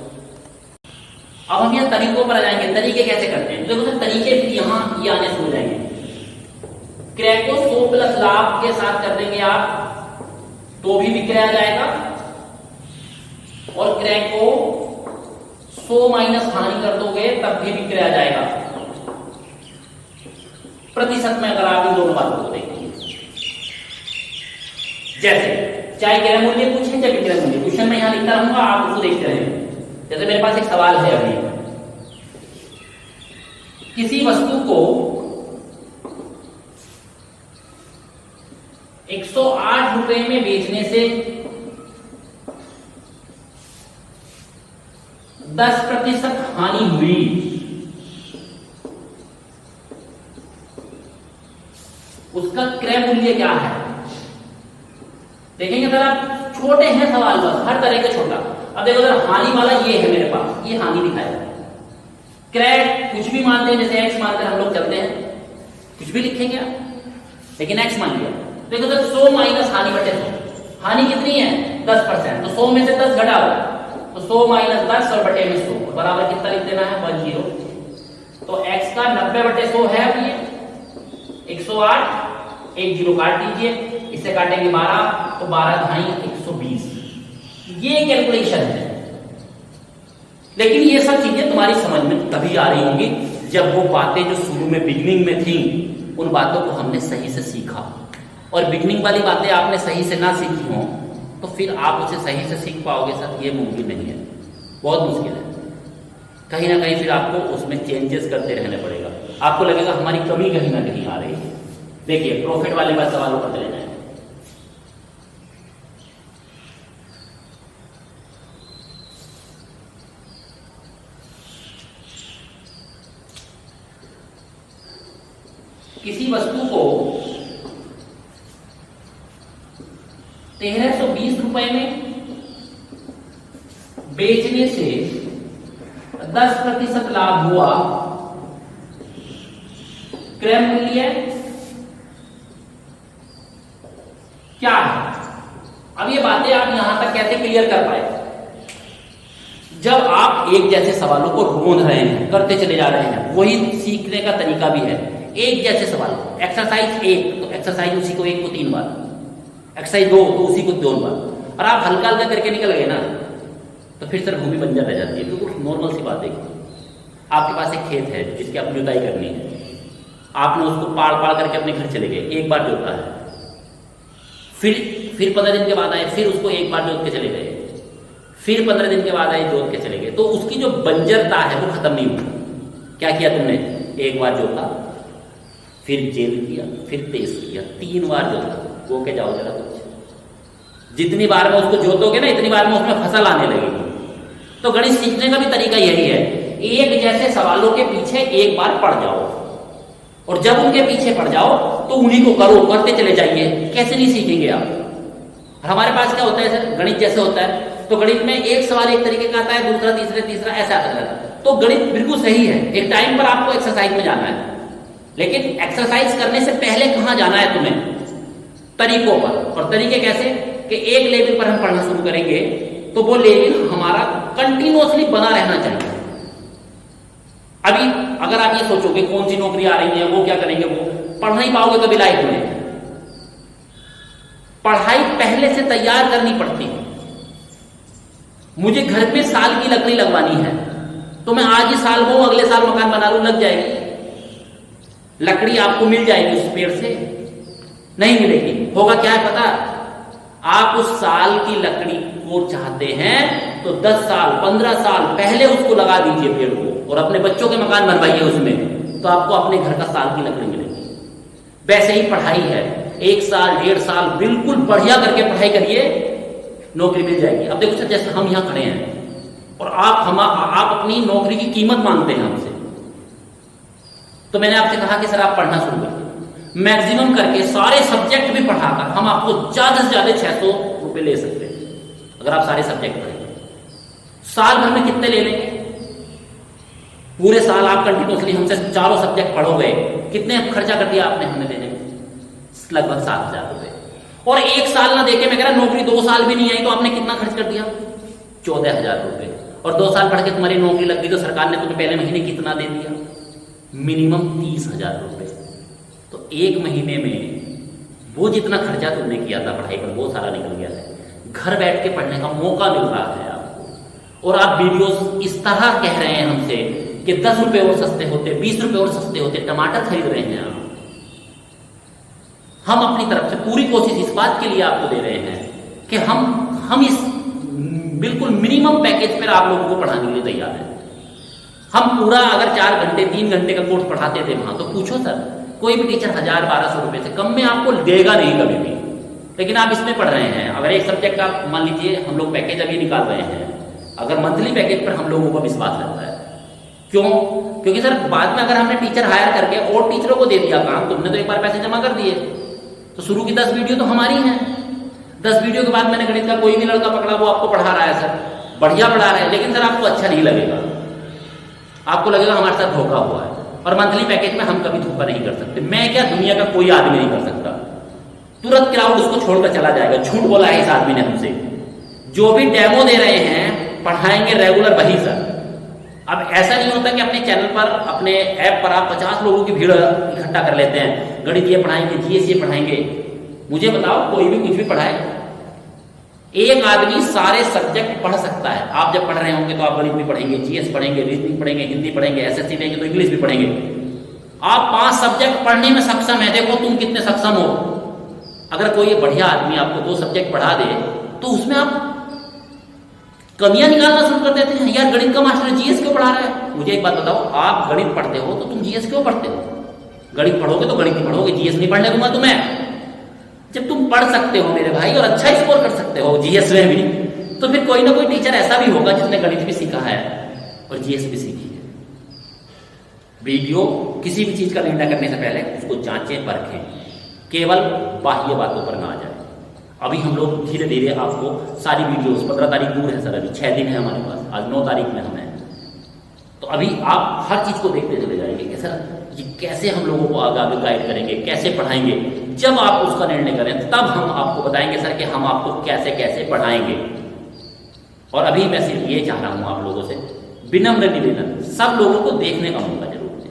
अब हम यहाँ तरीकों पर आ जाएंगे, तरीके कैसे करते हैं। देखो सर तरीके फिर यहाँ ये आने शुरू हो जाएंगे। क्रय को 100 प्लस लाभ के साथ कर देंगे आप तो भी विक्रय आ जाएगा, और क्रय को 100 माइनस हानि कर दोगे तब भी विक्रय आ जाएगा। प्रतिशत में अगर आप इन दोनों बातों को देखेंगे, जैसे चाहे क्रय मूल्य पूछे चाहे विक्रय मूल्य, क्वेश्चन में यहां लिखता रहूंगा, आप उसको देखते रहेंगे। जैसे मेरे पास एक सवाल है, अभी किसी वस्तु को 108 रुपए में बेचने से 10% हानि हुई, उसका क्रय मूल्य क्या है? देखेंगे सर आप, छोटे हैं सवाल बस, हर तरह के छोटा। अब देखो सर हानि वाला ये है मेरे पास, ये हानि दिखाया, क्रय कुछ भी मानते हैं, जैसे एक्स मानकर हम लोग चलते हैं, कुछ भी लिखेंगे आप, लेकिन एक्स मान लिया। देखो सर 100 माइनस हानि बटे 100, हानि कितनी है 10%, तो 100 में से 10 घटाओ, तो 100 माइनस 10 और बटे में 100 बराबर कितना लिख देना है 10। तो x का 90/100 है, अब ये 108, एक जीरो काट दीजिए, इससे काटेंगे 12, तो 12 ढाई 120। ये कैलकुलेशन है, लेकिन ये सब चीजें तुम्हारी समझ में तभी आ रही होंगी जब वो बातें जो शुरू में बिगिनिंग में थी उन बातों को हमने सही से सीखा। और बिगिनिंग वाली बातें आपने सही से ना सीखी हो तो फिर आप उसे सही से सीख पाओगे सर, ये मुमकिन नहीं है, बहुत मुश्किल है। कहीं ना कहीं फिर आपको उसमें चेंजेस करते रहने पड़ेगा, आपको लगेगा हमारी कमी कहीं ना कहीं आ रही है। देखिए प्रॉफिट वाले बात सवालों पर चले जाए। किसी वस्तु को 1320 रुपए में बेचने से 10% लाभ हुआ, क्रय मूल्य क्या है? अब ये बातें आप यहां तक कैसे क्लियर कर पाए? जब आप आप एक जैसे सवालों को रोंद रहे हैं, करते चले जा रहे हैं। वही सीखने का तरीका भी है, एक जैसे सवाल। एक्सरसाइज 1 तो एक्सरसाइज उसी को 1 को 3 बार, एक्सरसाइज 2 तो उसी को 2 बार, और आप हल्का हल्का करके निकल गए ना, तो फिर सर भूमि बंजर रह जाती है। बिल्कुल नॉर्मल सी बात है। आपके पास एक खेत है जिसकी आपको जुताई करनी है, आपने उसको पाड़ पाड़ करके अपने घर चले गए, एक बार जोता है, फिर 15 दिन के बाद आए, फिर उसको एक बार जोत के चले गए, फिर 15 दिन के बाद आए जोत के चले गए, तो उसकी जो बंजरता है वो खत्म नहीं हुई। क्या किया तुमने? एक बार जोता, फिर जेल किया, फिर तेज किया, 3 बार जोता, वो के जाओ जरा कुछ। जितनी बार में उसको जोतोगे ना, इतनी बार में उसमें फसल आने लगेगी। तो गणित सीखने का भी तरीका यही है, एक जैसे सवालों के पीछे एक बार पढ़ जाओ, और जब उनके पीछे पड़ जाओ तो उन्हीं को करो, करते चले जाइए। कैसे नहीं सीखेंगे आप? हमारे पास क्या होता है सर, गणित जैसे होता है तो गणित में एक सवाल एक तरीके का आता है, दूसरा तीसरा ऐसा आता रहता है। तो गणित बिल्कुल सही है, एक टाइम पर आपको एक्सरसाइज में जाना है, लेकिन एक्सरसाइज करने से पहले कहां जाना है तुम्हें? तरीकों पर। और तरीके कैसे? कि एक लेवल पर हम पढ़ना शुरू करेंगे तो वो लेवल हमारा कंटिन्यूअसली बना रहना चाहिए। अभी अगर आप ये सोचोगे कौन सी नौकरी आ रही है, वो क्या करेंगे, वो पढ़ नहीं पाओगे कभी लाइफ में। पढ़ाई पहले से तैयार करनी पड़ती है। मुझे घर में साल की लकड़ी लगवानी है, तो मैं आज ही साल बोऊं, अगले साल मकान बना लूं, लग जाएगी। लकड़ी आपको मिल जाएगी उस पेड़ से? नहीं मिलेगी। होगा क्या है पता? आप उस साल की लकड़ी को चाहते हैं तो 10 साल 15 साल पहले उसको लगा दीजिए पेड़ को, और अपने बच्चों के मकान बनवाइए उसमें, तो आपको अपने घर का साल की लकड़ी मिलेगी। वैसे ही पढ़ाई है, 1 साल 1.5 साल बिल्कुल बढ़िया करके पढ़ाई करिए, नौकरी मिल जाएगी। अब देखो सर, जैसे हम यहां खड़े हैं और आप अपनी नौकरी की कीमत मांगते हैं हमसे, तो मैंने आपसे कहा कि सर आप पढ़ना शुरू करिए, मैक्सिमम करके सारे सब्जेक्ट भी पढ़ाकर हम आपको ज्यादा से ज्यादा 600 रुपए ले सकते हैं, अगर आप सारे सब्जेक्ट पढ़ेंगे। साल भर में कितने ले लेंगे? पूरे साल आप कंटिन्यूसली हमसे चारों सब्जेक्ट पढ़ोगे, कितने खर्चा कर दिया आपने हमें देने में? लगभग 7,000 रुपए। और 1 साल ना देके, मैं कह रहा नौकरी 2 साल भी नहीं आई तो आपने कितना खर्च कर दिया? 14,000 रुपए। और 2 साल पढ़ के तुम्हारी नौकरी लग गई तो सरकार ने तुम्हें पहले महीने कितना दे दिया? मिनिमम 30,000 रुपए। तो 1 महीने में वो जितना खर्चा तुमने किया था पढ़ाई पर, वो सारा निकल गया है। घर बैठ के पढ़ने का मौका मिल रहा है आपको, और आप वीडियोस इस तरह कह रहे हैं हमसे कि 10 रुपए और सस्ते होते, 20 रुपए और सस्ते होते, टमाटर खरीद रहे हैं आप। हम अपनी तरफ से पूरी कोशिश इस बात के लिए आपको दे रहे हैं कि हम इस बिल्कुल मिनिमम पैकेज पर आप लोगों को पढ़ाने के लिए तैयार हैं। हम पूरा अगर 4 घंटे 3 घंटे का कोर्स पढ़ाते थे वहां, तो पूछो सर, कोई भी टीचर 1000-1200 रुपए से कम में आपको देगा नहीं कभी भी। लेकिन आप इसमें पढ़ रहे हैं, अगर एक सब्जेक्ट का मान लीजिए हम लोग पैकेज अभी निकाल रहे हैं, अगर मंथली पैकेज पर हम लोगों को विश्वास रहता है। क्यों? क्योंकि सर बाद में अगर हमने टीचर हायर करके और टीचरों को दे दिया काम, तुमने तो एक बार पैसे जमा कर दिए, तो शुरू की 10 वीडियो तो हमारी हैं। 10 वीडियो के बाद मैंने गणित का कोई भी लड़का पकड़ा, वो आपको पढ़ा रहा है सर, बढ़िया पढ़ा रहा है, लेकिन सर आपको अच्छा नहीं लगेगा, आपको लगेगा हमारे साथ धोखा हुआ है। और मंथली पैकेज में हम कभी धोखा नहीं कर सकते। मैं क्या, दुनिया का कोई आदमी नहीं कर सकता। तुरंत क्राउड उसको छोड़कर चला जाएगा। झूठ बोला है इस आदमी ने हमसे। जो भी डेमो दे रहे हैं पढ़ाएंगे रेगुलर वही सर। अब ऐसा नहीं होता कि अपने चैनल पर, अपने ऐप पर आप 50 लोगों की भीड़ इकट्ठा कर लेते हैं, गणित ये पढ़ाएंगे, जीएस ये पढ़ाएंगे। मुझे बताओ, कोई भी कुछ भी पढ़ाए, एक आदमी सारे सब्जेक्ट पढ़ सकता है। आप जब पढ़ रहे होंगे तो आप गणित भी पढ़ेंगे, जीएस पढ़ेंगे, रीजनिंग पढ़ेंगे, हिंदी पढ़ेंगे, एसएससी देंगे तो इंग्लिश भी पढ़ेंगे। आप 5 सब्जेक्ट पढ़ने में सक्षम है, देखो तुम कितने सक्षम हो। अगर कोई बढ़िया आदमी आपको 2 सब्जेक्ट पढ़ा दे तो उसमें आप कमियां निकालना शुरू कर देते हैं। यार गणित का मास्टर जीएस क्यों पढ़ा रहा है? मुझे एक बात बताओ, आप गणित पढ़ते हो तो तुम जीएस क्यों पढ़ते हो? गणित पढ़ोगे तो गणित ही पढ़ोगे, जीएस नहीं पढ़ने दूंगा तुम्हें। जब तुम पढ़ सकते हो मेरे भाई और अच्छा स्कोर कर सकते हो जीएस में भी, तो फिर कोई ना कोई टीचर ऐसा भी होगा जिसने गणित भी सीखा है और जीएस भी सीखी है। वीडियो किसी भी चीज का निर्णय करने से पहले उसको जांचें परखें, केवल बाह्य बातों पर ना आ जाए। अभी हम लोग धीरे धीरे आपको सारी वीडियोस, 15 तारीख दूर है सर, अभी 6 दिन है हमारे पास, आज 9 तारीख में हम हैं, तो अभी आप हर चीज को देखते चले जाएंगे कि सर ये कैसे हम लोगों को आगे गाइड करेंगे, कैसे पढ़ाएंगे। जब आप उसका निर्णय करें तब हम आपको बताएंगे सर कि हम आपको कैसे कैसे पढ़ाएंगे। और अभी मैं सिर्फ ये चाह रहा हूं आप लोगों से विनम्र निवेदन, सब लोगों को देखने का मौका जरूर दें,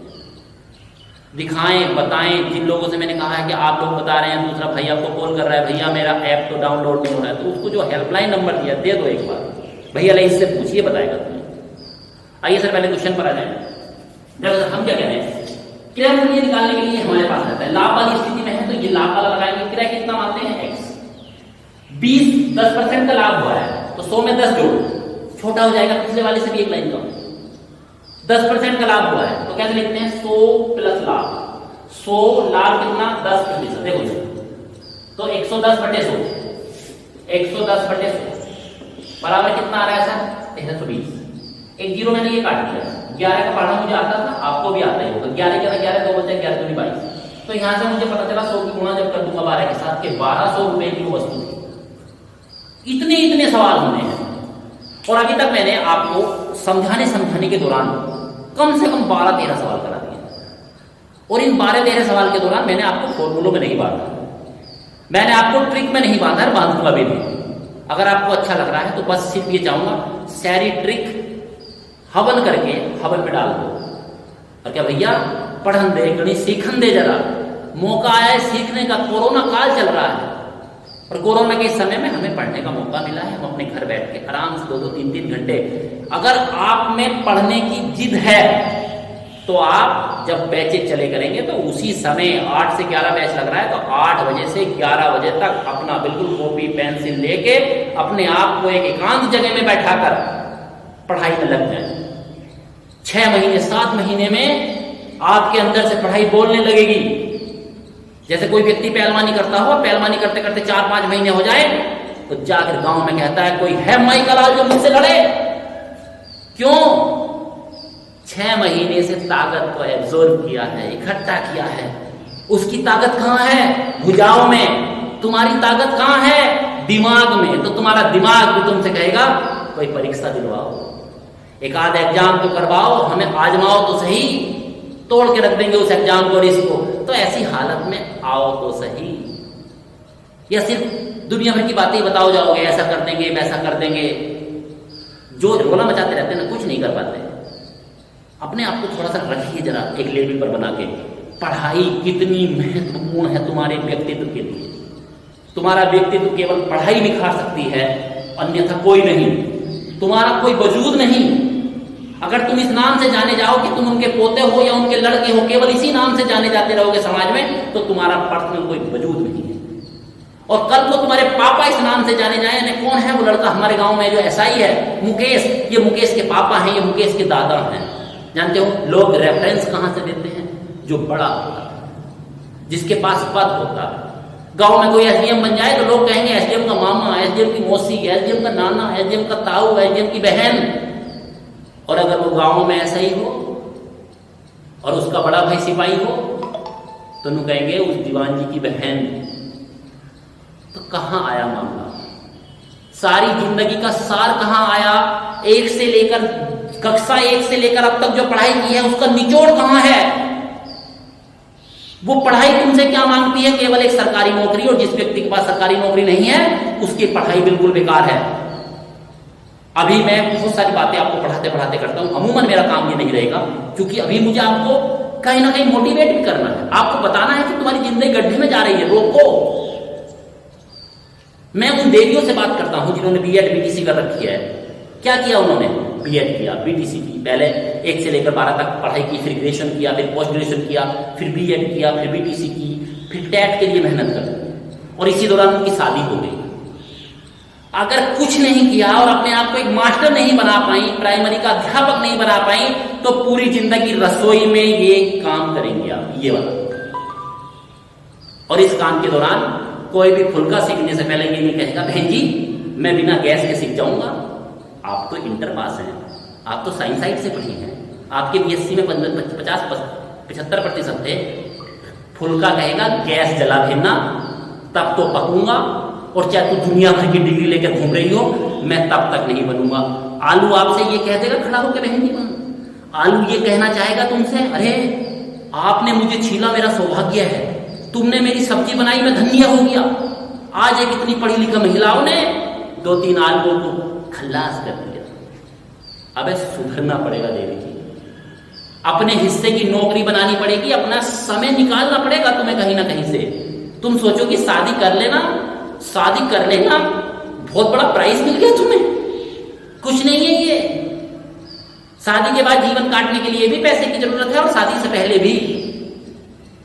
दिखाएं, बताएं। जिन लोगों से मैंने कहा है कि आप लोग बता रहे हैं, दूसरा भाई आपको कॉल कर रहा है, भैया मेरा ऐप तो डाउनलोड नहीं हो रहा है, तो उसको जो हेल्पलाइन नंबर दिया दे दो एक बार, भैया इससे पूछिए, बताएगा तुम्हें। आइए सर पहले क्वेश्चन पर आ जाए। जब हम क्या कह रहे हैं, क्रय मूल्य निकालने के लिए हमारे पास रहता है, लाभ वाली स्थिति में है तो ये लाभ वाला लगाएंगे, क्रय कितना मानते हैं x, 10% का लाभ हुआ है तो 100 में 10 जोड़ो, छोटा हो जाएगा पिछले वाले से भी एक लाइन कम। 10% का लाभ हुआ है तो कैसे लिखते हैं, 100 प्लस लाभ, 100 लाभ कितना 10%, देखो तो 110 बटे 100, 110 बटे 100 बराबर कितना आ रहा है सर, 1320। एक जीरो मैंने ये काट दिया, 11 का पढ़ना मुझे आता था, आपको भी आता ही होगा, 11 11 2 बचे 11 दूनी 22। तो यहां से मुझे पता चला 100 की गुणा जब कर दूंगा 12 के साथ के 1200 रुपए की वो वस्तु थी। इतने सवाल होने हैं और अभी तक मैंने आपको समझाने के दौरान कम से कम 12-13 सवाल करा दिए और इन 12-13 सवाल के दौरान मैंने आपको फॉर्मूलों में नहीं बांधा, मैंने आपको ट्रिक में नहीं बांधा, बांधूंगा भी नहीं। अगर आपको अच्छा लग रहा है तो बस सिर्फ ये चाहूंगा सारी ट्रिक हवन करके हवन में डाल दो और क्या भैया पढ़न दे, गणित सीखन दे, जरा मौका आया है सीखने का, कोरोना काल चल रहा है और कोरोना के समय में हमें पढ़ने का मौका मिला है, हम अपने घर बैठ के आराम से 2-2 3-3 घंटे। अगर आप में पढ़ने की जिद है तो आप जब बैचेज चले करेंगे तो उसी समय 8 से 11 बैच लग रहा है तो 8 बजे से 11 बजे तक अपना बिल्कुल कॉपी पेंसिल लेके अपने आप को एक एकांत जगह में बैठाकर पढ़ाई में लग जाए। 6 महीने 7 महीने में आपके अंदर से पढ़ाई बोलने लगेगी। जैसे कोई व्यक्ति पहलवानी करता हो, पहलवानी करते करते 4-5 महीने हो जाए तो जाकर गांव में कहता है कोई है माई का लाल जो मुझसे लड़े। क्यों? 6 महीने से ताकत को एब्जॉर्ब किया है, इकट्ठा किया है। उसकी ताकत कहां है? भुजाओं में। तुम्हारी ताकत कहां है? दिमाग में। तो तुम्हारा दिमाग भी तुमसे कहेगा कोई परीक्षा दिलवाओ, एक आध एग्जाम तो करवाओ, हमें आजमाओ तो सही, तोड़ के रख देंगे उस एग्जाम को, इसको। तो ऐसी हालत में आओ तो सही, या सिर्फ दुनिया भर की बातें ही बताओ जाओगे, ऐसा कर देंगे वैसा कर देंगे, जो रोला मचाते रहते हैं ना, कुछ नहीं कर पाते। अपने आप को थोड़ा सा रखिए जरा एक लेवल पर बना के। पढ़ाई कितनी महत्वपूर्ण है तुम्हारे व्यक्तित्व के लिए। तुम्हारा व्यक्तित्व केवल पढ़ाई निखार सकती है, अन्यथा कोई नहीं। तुम्हारा कोई वजूद नहीं। अगर तुम इस नाम से जाने जाओ कि तुम उनके पोते हो या उनके लड़के हो, केवल इसी नाम से जाने जाते रहोगे समाज में, तो तुम्हारा पर्सनल कोई वजूद नहीं है। और कल को तुम्हारे पापा इस नाम से जाने जाए, कौन है वो लड़का हमारे गांव में जो ऐसा ही है, मुकेश, ये मुकेश के पापा हैं, ये मुकेश के दादा हैं। जानते हो लोग रेफरेंस कहां से देते हैं? जो बड़ा होता है, जिसके पास पद होता है। गांव में कोई एसडीएम बन जाए तो लोग कहेंगे एसडीएम का मामा, एसडीएम की मौसी, एसडीएम का नाना, एसडीएम का ताऊ, एसडीएम की बहन। और अगर वो गांव में ऐसा ही हो और उसका बड़ा भाई सिपाही हो तो नु कहेंगे उस दीवान जी की बहन। तो कहां आया मामला? सारी जिंदगी का सार कहां आया? एक से लेकर कक्षा 1 से लेकर अब तक जो पढ़ाई की है उसका निचोड़ कहां है? वो पढ़ाई तुमसे क्या मांगती है? केवल एक सरकारी नौकरी। और जिस व्यक्ति के पास सरकारी नौकरी नहीं है उसकी पढ़ाई बिल्कुल बेकार है। अभी मैं बहुत सारी बातें आपको पढ़ाते पढ़ाते करता हूं, अमूमन मेरा काम ये नहीं रहेगा, क्योंकि अभी मुझे आपको कहीं ना कहीं मोटिवेट भी करना है। आपको बताना है कि तुम्हारी जिंदगी गड्ढे में जा रही है, रोको। मैं उन देवियों से बात करता हूं जिन्होंने बीएड बीटीसी कर रखी है। क्या किया उन्होंने? बीएड किया, बीटीसी की, पहले 1 से लेकर 12 तक पढ़ाई की, फिर ग्रेजुएशन किया, फिर पोस्ट ग्रेजुएशन किया, फिर बीएड किया, फिर बीटीसी की, फिर टेट के लिए मेहनत कर, और इसी दौरान उनकी शादी हो गई। अगर कुछ नहीं किया और अपने आप को एक मास्टर नहीं बना पाई, प्राइमरी का अध्यापक नहीं बना पाई, तो पूरी जिंदगी रसोई में ये काम करेंगे आप, ये वाला। और इस काम के दौरान कोई भी फुल्का सीखने से पहले ये नहीं कहेगा बहन जी मैं बिना गैस के सीख जाऊंगा। आप तो इंटर पास हैं, आप तो साइंस साइड से पढ़ी हैं, आपके बीएससी में 50-75% थे। फुल्का कहेगा गैस जला देना, तब तो पकूंगा, और चाहे तू दुनिया भर की डिग्री लेकर घूम रही हो, मैं तब तक नहीं बनूंगा। आलू आपसे ये कह देगा खड़ा होकर बहन जी, आलू ये कहना चाहेगा तुमसे, अरे आपने मुझे छीला, मेरा सौभाग्य है, तुमने मेरी सब्जी बनाई, मैं धन्य हो गया। आज एक इतनी पढ़ी लिखी महिलाओं ने 2-3 आलुओं को खल्लास कर दिया। अबे सुधरना पड़ेगा देवी जी, अपने हिस्से की नौकरी बनानी पड़ेगी, अपना समय निकालना पड़ेगा तुम्हें कहीं ना कहीं से। तुम सोचो कि शादी कर लेना, शादी कर लेना बहुत बड़ा प्राइज मिल गया तुम्हें, कुछ नहीं है ये। शादी के बाद जीवन काटने के लिए भी पैसे की जरूरत है और शादी से पहले भी,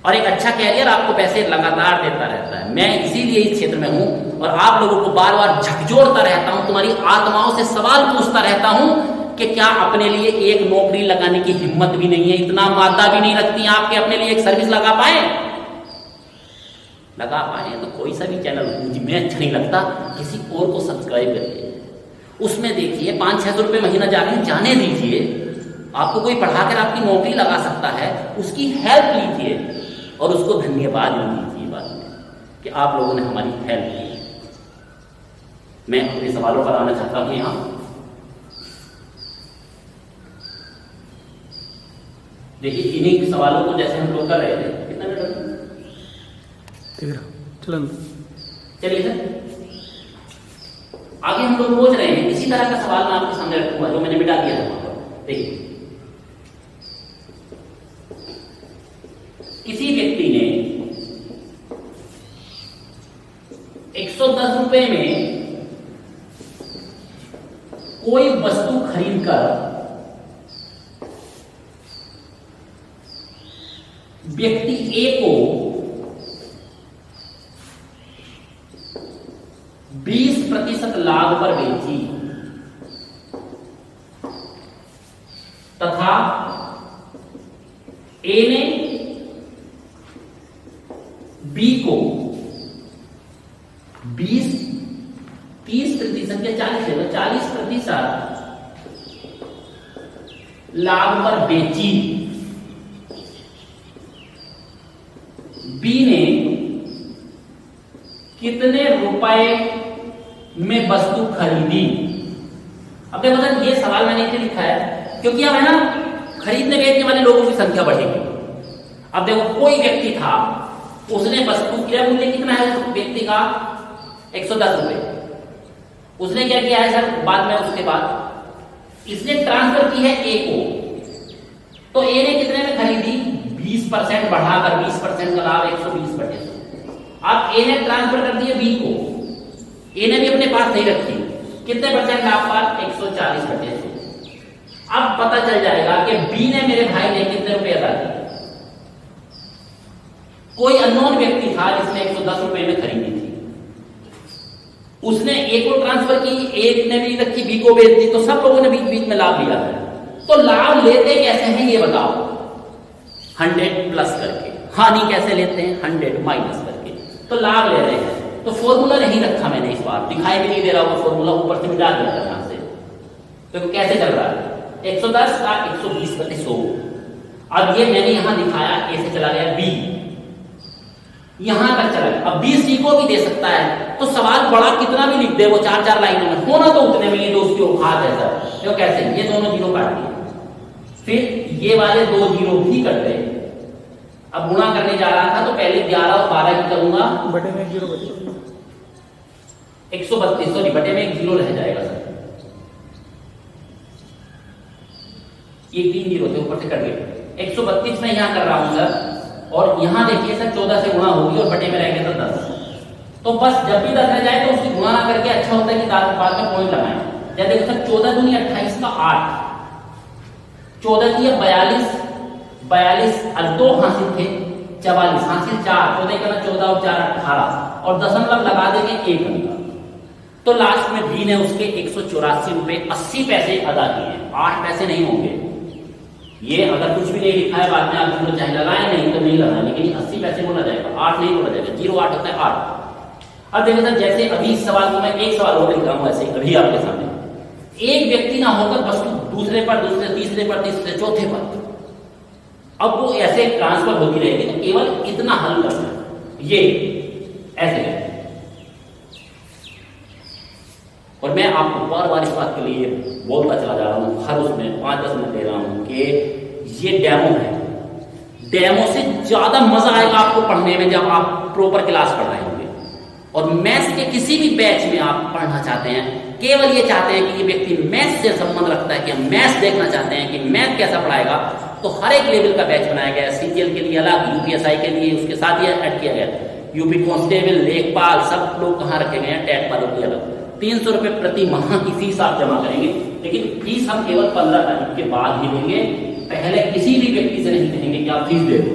और एक अच्छा कैरियर आपको पैसे लगातार देता रहता है। मैं इसीलिए इस क्षेत्र में हूं और आप लोगों को बार बार झकझोरता रहता हूं, तुम्हारी आत्माओं से सवाल पूछता रहता हूं कि क्या अपने लिए एक नौकरी लगाने की हिम्मत भी नहीं है, इतना मादा भी नहीं रखती आपके अपने लिए एक सर्विस लगा पाए तो कोई सा भी चैनल में अच्छा नहीं लगता, किसी और को सब्सक्राइब करिए, उसमें देखिए 500-600 रुपये महीना जाने दीजिए। आपको कोई पढ़ाकर आपकी नौकरी लगा सकता है, उसकी हेल्प लीजिए और उसको धन्यवाद दीजिए बाद में कि आप लोगों ने हमारी हेल्प की। मैं अपने सवालों पर आना चाहता हूं यहां। देखिए इन्हीं सवालों को जैसे हम लोग कर रहे थे, कितना मिनट चलिए सर आगे हम लोग सोच रहे हैं। इसी तरह का सवाल मैं आपके सामने रखूंगा जो मैंने मिटा दिया था वहां पर। देखिए किसी व्यक्ति ने 110 रुपए में कोई वस्तु खरीदकर व्यक्ति ए को 20% लाभ पर बेची तथा ए ने बी को 30% के 40% लाभ पर बेची। बी ने कितने रुपए में वस्तु खरीदी? अब देखो सर ये सवाल मैंने इसलिए लिखा है क्योंकि अब है ना खरीदने बेचने वाले लोगों की संख्या बढ़ेगी। अब देखो कोई व्यक्ति था, उसने वस्तु क्रय मूल्य कितना है उस व्यक्ति का 110 रुपए। उसने क्या किया है सर बाद में, उसके बाद इसने ट्रांसफर की है ए को, तो ए ने कितने में खरीदी 20% बढ़ाकर 20% का लाभ 120/100। अब ए ने ट्रांसफर कर दिया बी को, ए ने भी अपने पास नहीं रखी, कितने परसेंट लाभ पर 140/100। अब पता चल जाएगा कि बी ने मेरे भाई ने कितने रुपए अदा किए। कोई अननोन व्यक्ति था जिसने 110 रुपए में खरीदी थी, उसने ए को ट्रांसफर की, ए ने भी रखी, बी को बेच दी, तो सब लोगों ने बीच बीच में लाभ लिया है। तो लाभ लेते कैसे हैं ये बताओ? 100 प्लस करके। हानि कैसे लेते हैं? 100 माइनस करके। तो लाभ ले रहे हैं, तो फॉर्मूला नहीं रखा मैंने इस बार, दिखाई भी नहीं दे रहा वो फॉर्मूला, ऊपर से मिटा दिया यहां से। तो कैसे चल रहा है 110 का 120/100। अब ये मैंने यहां दिखाया, ए से चला गया बी, यहां तक चला गया। अब बी सी को भी दे सकता है, तो सवाल बड़ा कितना भी लिख दे वो 4-4 लाइनों में, होना तो उतने में, ये जो उसकी औकात है सर। तो कैसे ये दोनों जीरो काट दिए, फिर ये वाले 2 जीरो भी कट गए। अब गुणा करने जा रहा था तो पहले 11 और 12 की करूंगा, बटे में 1 जीरो बचेगा, 132, सॉरी बटे में 1 जीरो रह जाएगा सर, ये 3 जीरो थे ऊपर से कट गए। 132 में यहां कर रहा हूं सर, और यहां देखिए सर 14 से गुणा होगी और बटे में रह गया था 10। तो बस जब भी 10 रह जाए तो उसकी गुणा ना करके अच्छा होता है कि बाद में पॉइंट लगाएं। जब देखो सर 14 दूनी 28 का 8, 14 की 42 और 2 हासिल थे 44, हासिल 4, 14 का 14 और 4 18, और दशमलव लगा देंगे 1 अंक। तो लास्ट में बी ने उसके 184 रुपए 80 पैसे अदा किए, 8 पैसे नहीं होंगे। ये अगर कुछ भी नहीं लिखा है बाद में आप जीरो चाहे लगाए, नहीं तो नहीं लगाए, लेकिन 80 पैसे बोला जाएगा, 8 नहीं बोला जाएगा। 0 8 होता है 8। अब देखो सर जैसे अभी इस सवाल को मैं एक सवाल और लिख रहा हूं, ऐसे अभी आपके सामने एक व्यक्ति ना होकर वस्तु दूसरे पर, दूसरे तीसरे पर, तीसरे चौथे पर, अब वो ऐसे ट्रांसफर होती रहेगी। तो केवल इतना हल करना है, ये ऐसे करना। और मैं आपको बार बार इस बात के लिए बोलता चला जा रहा हूं, हर उसमें 5-10 मिनट दे रहा हूं कि ये डेमो है। डेमो से ज्यादा मजा आएगा आपको पढ़ने में जब आप प्रॉपर क्लास पढ़ रहे होंगे। और मैथ्स के किसी भी बैच में आप पढ़ना चाहते हैं केवल ये चाहते हैं कि ये व्यक्ति मैथ से संबंध रखता है कि हम मैथ देखना चाहते हैं कि मैथ कैसा पढ़ाएगा, तो हर एक लेवल का बैच बनाया गया है। सीजीएल के लिए अलग, यूपीएसआई के लिए उसके साथ ये ऐड किया गया, यूपी कांस्टेबल, लेखपाल, सब लोग कहाँ रखे गए हैं, टेट वालों के अलग। 300 रुपए प्रति माह की फीस आप जमा करेंगे, लेकिन फीस हम केवल 15 तारीख के बाद ही देंगे। पहले किसी भी व्यक्ति से नहीं कहेंगे कि आप फीस दे दो,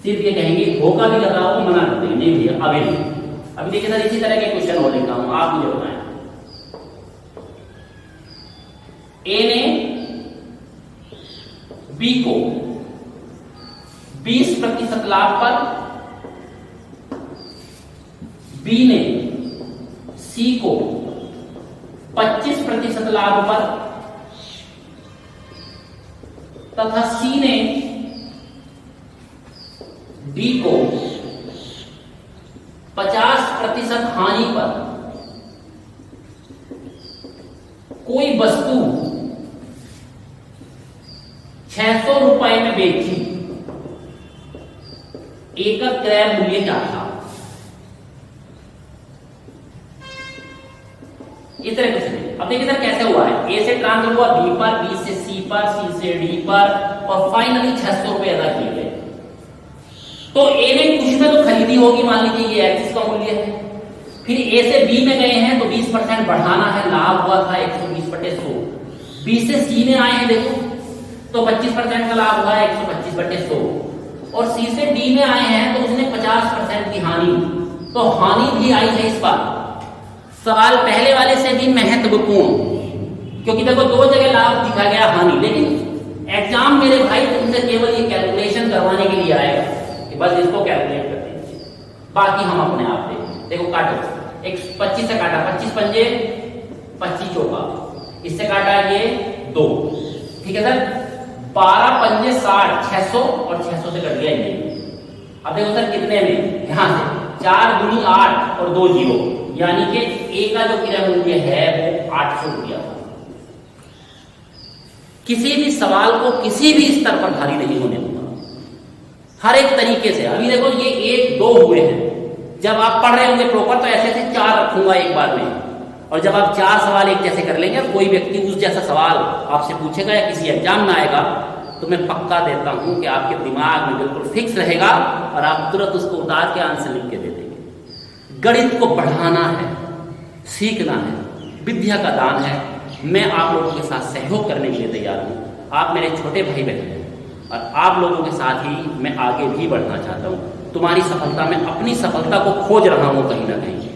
सिर्फ ये कहेंगे धोखा भी कर रहा हूं, मना कर देंगे, नहीं भैया अभी नहीं। अभी देखिए सर, इसी तरह के क्वेश्चन और लिखा हूं, आप मुझे बताएं। ए ने बी को 20% लाभ पर, बी ने सी को 25% लाभ पर, तथा सी ने डी को 50% हानि पर कोई वस्तु 600 रुपए में बेची, ए का क्रय मूल्य क्या था? इस तरह कुछ। अब देखिए सर कैसे हुआ है, ए से ट्रांसफर हुआ बी पर, बी से सी पर, सी से डी पर, और फाइनली 600 रुपए अदा किए गए। तो ए ने कुछ में तो खरीदी होगी, मान लीजिए ये एक्सिस का मूल्य है, फिर ए से बी में गए हैं तो 20% बढ़ाना है, लाभ हुआ था 120/100। बी से सी में आए हैं देखो, तो 25% का लाभ हुआ है 125/100, और सी से डी में आए हैं तो उसने 50% की हानि, तो हानि भी आई है इस बार। सवाल पहले वाले से भी महत्वपूर्ण, क्योंकि देखो दो जगह लाभ दिखा गया, हानि, लेकिन एग्जाम मेरे भाई तुमसे केवल ये कैलकुलेशन करवाने के लिए आएगा कि बस इसको कैलकुलेट करते हैं, बाकी हम अपने आप देखें। देखो काटो, 25 से काटा, 25 पंजे 25 चौका, इससे काटा ये 2, ठीक है सर। 12 पंजे 60, 600, और 600 से कट गया ये। अब देखो सर कितने में, यहां से 4 दूनी 8 और 2 जीरो, यानी कि ए का जो क्रय मूल्य है वो 800 रुपया था। किसी भी सवाल को किसी भी स्तर पर भारी नहीं होने दूंगा, हर एक तरीके से। अभी देखो ये 1 2 हुए हैं, जब आप पढ़ रहे होंगे प्रॉपर तो ऐसे ऐसे 4 रखूंगा एक बार में, और जब आप 4 सवाल एक जैसे कर लेंगे, कोई व्यक्ति उस जैसा सवाल आपसे पूछेगा या किसी एग्जाम में आएगा, तो मैं पक्का देता हूं कि आपके दिमाग में बिल्कुल फिक्स रहेगा और आप तुरंत उसको उतार के आंसर लिख के दे देंगे। गणित को बढ़ाना है, सीखना है, विद्या का दान है। मैं आप लोगों के साथ सहयोग करने के लिए तैयार हूं। आप मेरे छोटे भाई बहन हैं और आप लोगों के साथ ही मैं आगे भी बढ़ना चाहता हूं। तुम्हारी सफलता में अपनी सफलता को खोज रहा हूं कहीं ना कहीं,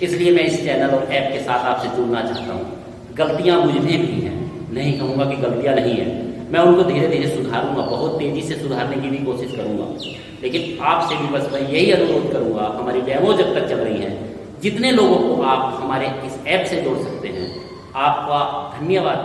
इसलिए मैं इस चैनल और ऐप के साथ आपसे जुड़ना चाहता हूं। गलतियां मुझ में भी हैं, नहीं कहूंगा कि गलतियां नहीं है, मैं उनको धीरे धीरे सुधारूंगा, बहुत तेजी से सुधारने की भी कोशिश करूंगा। लेकिन आपसे भी बस मैं यही अनुरोध करूंगा, हमारी डेमो जब तक चल रही है, जितने लोगों को आप हमारे इस ऐप से जोड़ सकते हैं, आपका धन्यवाद।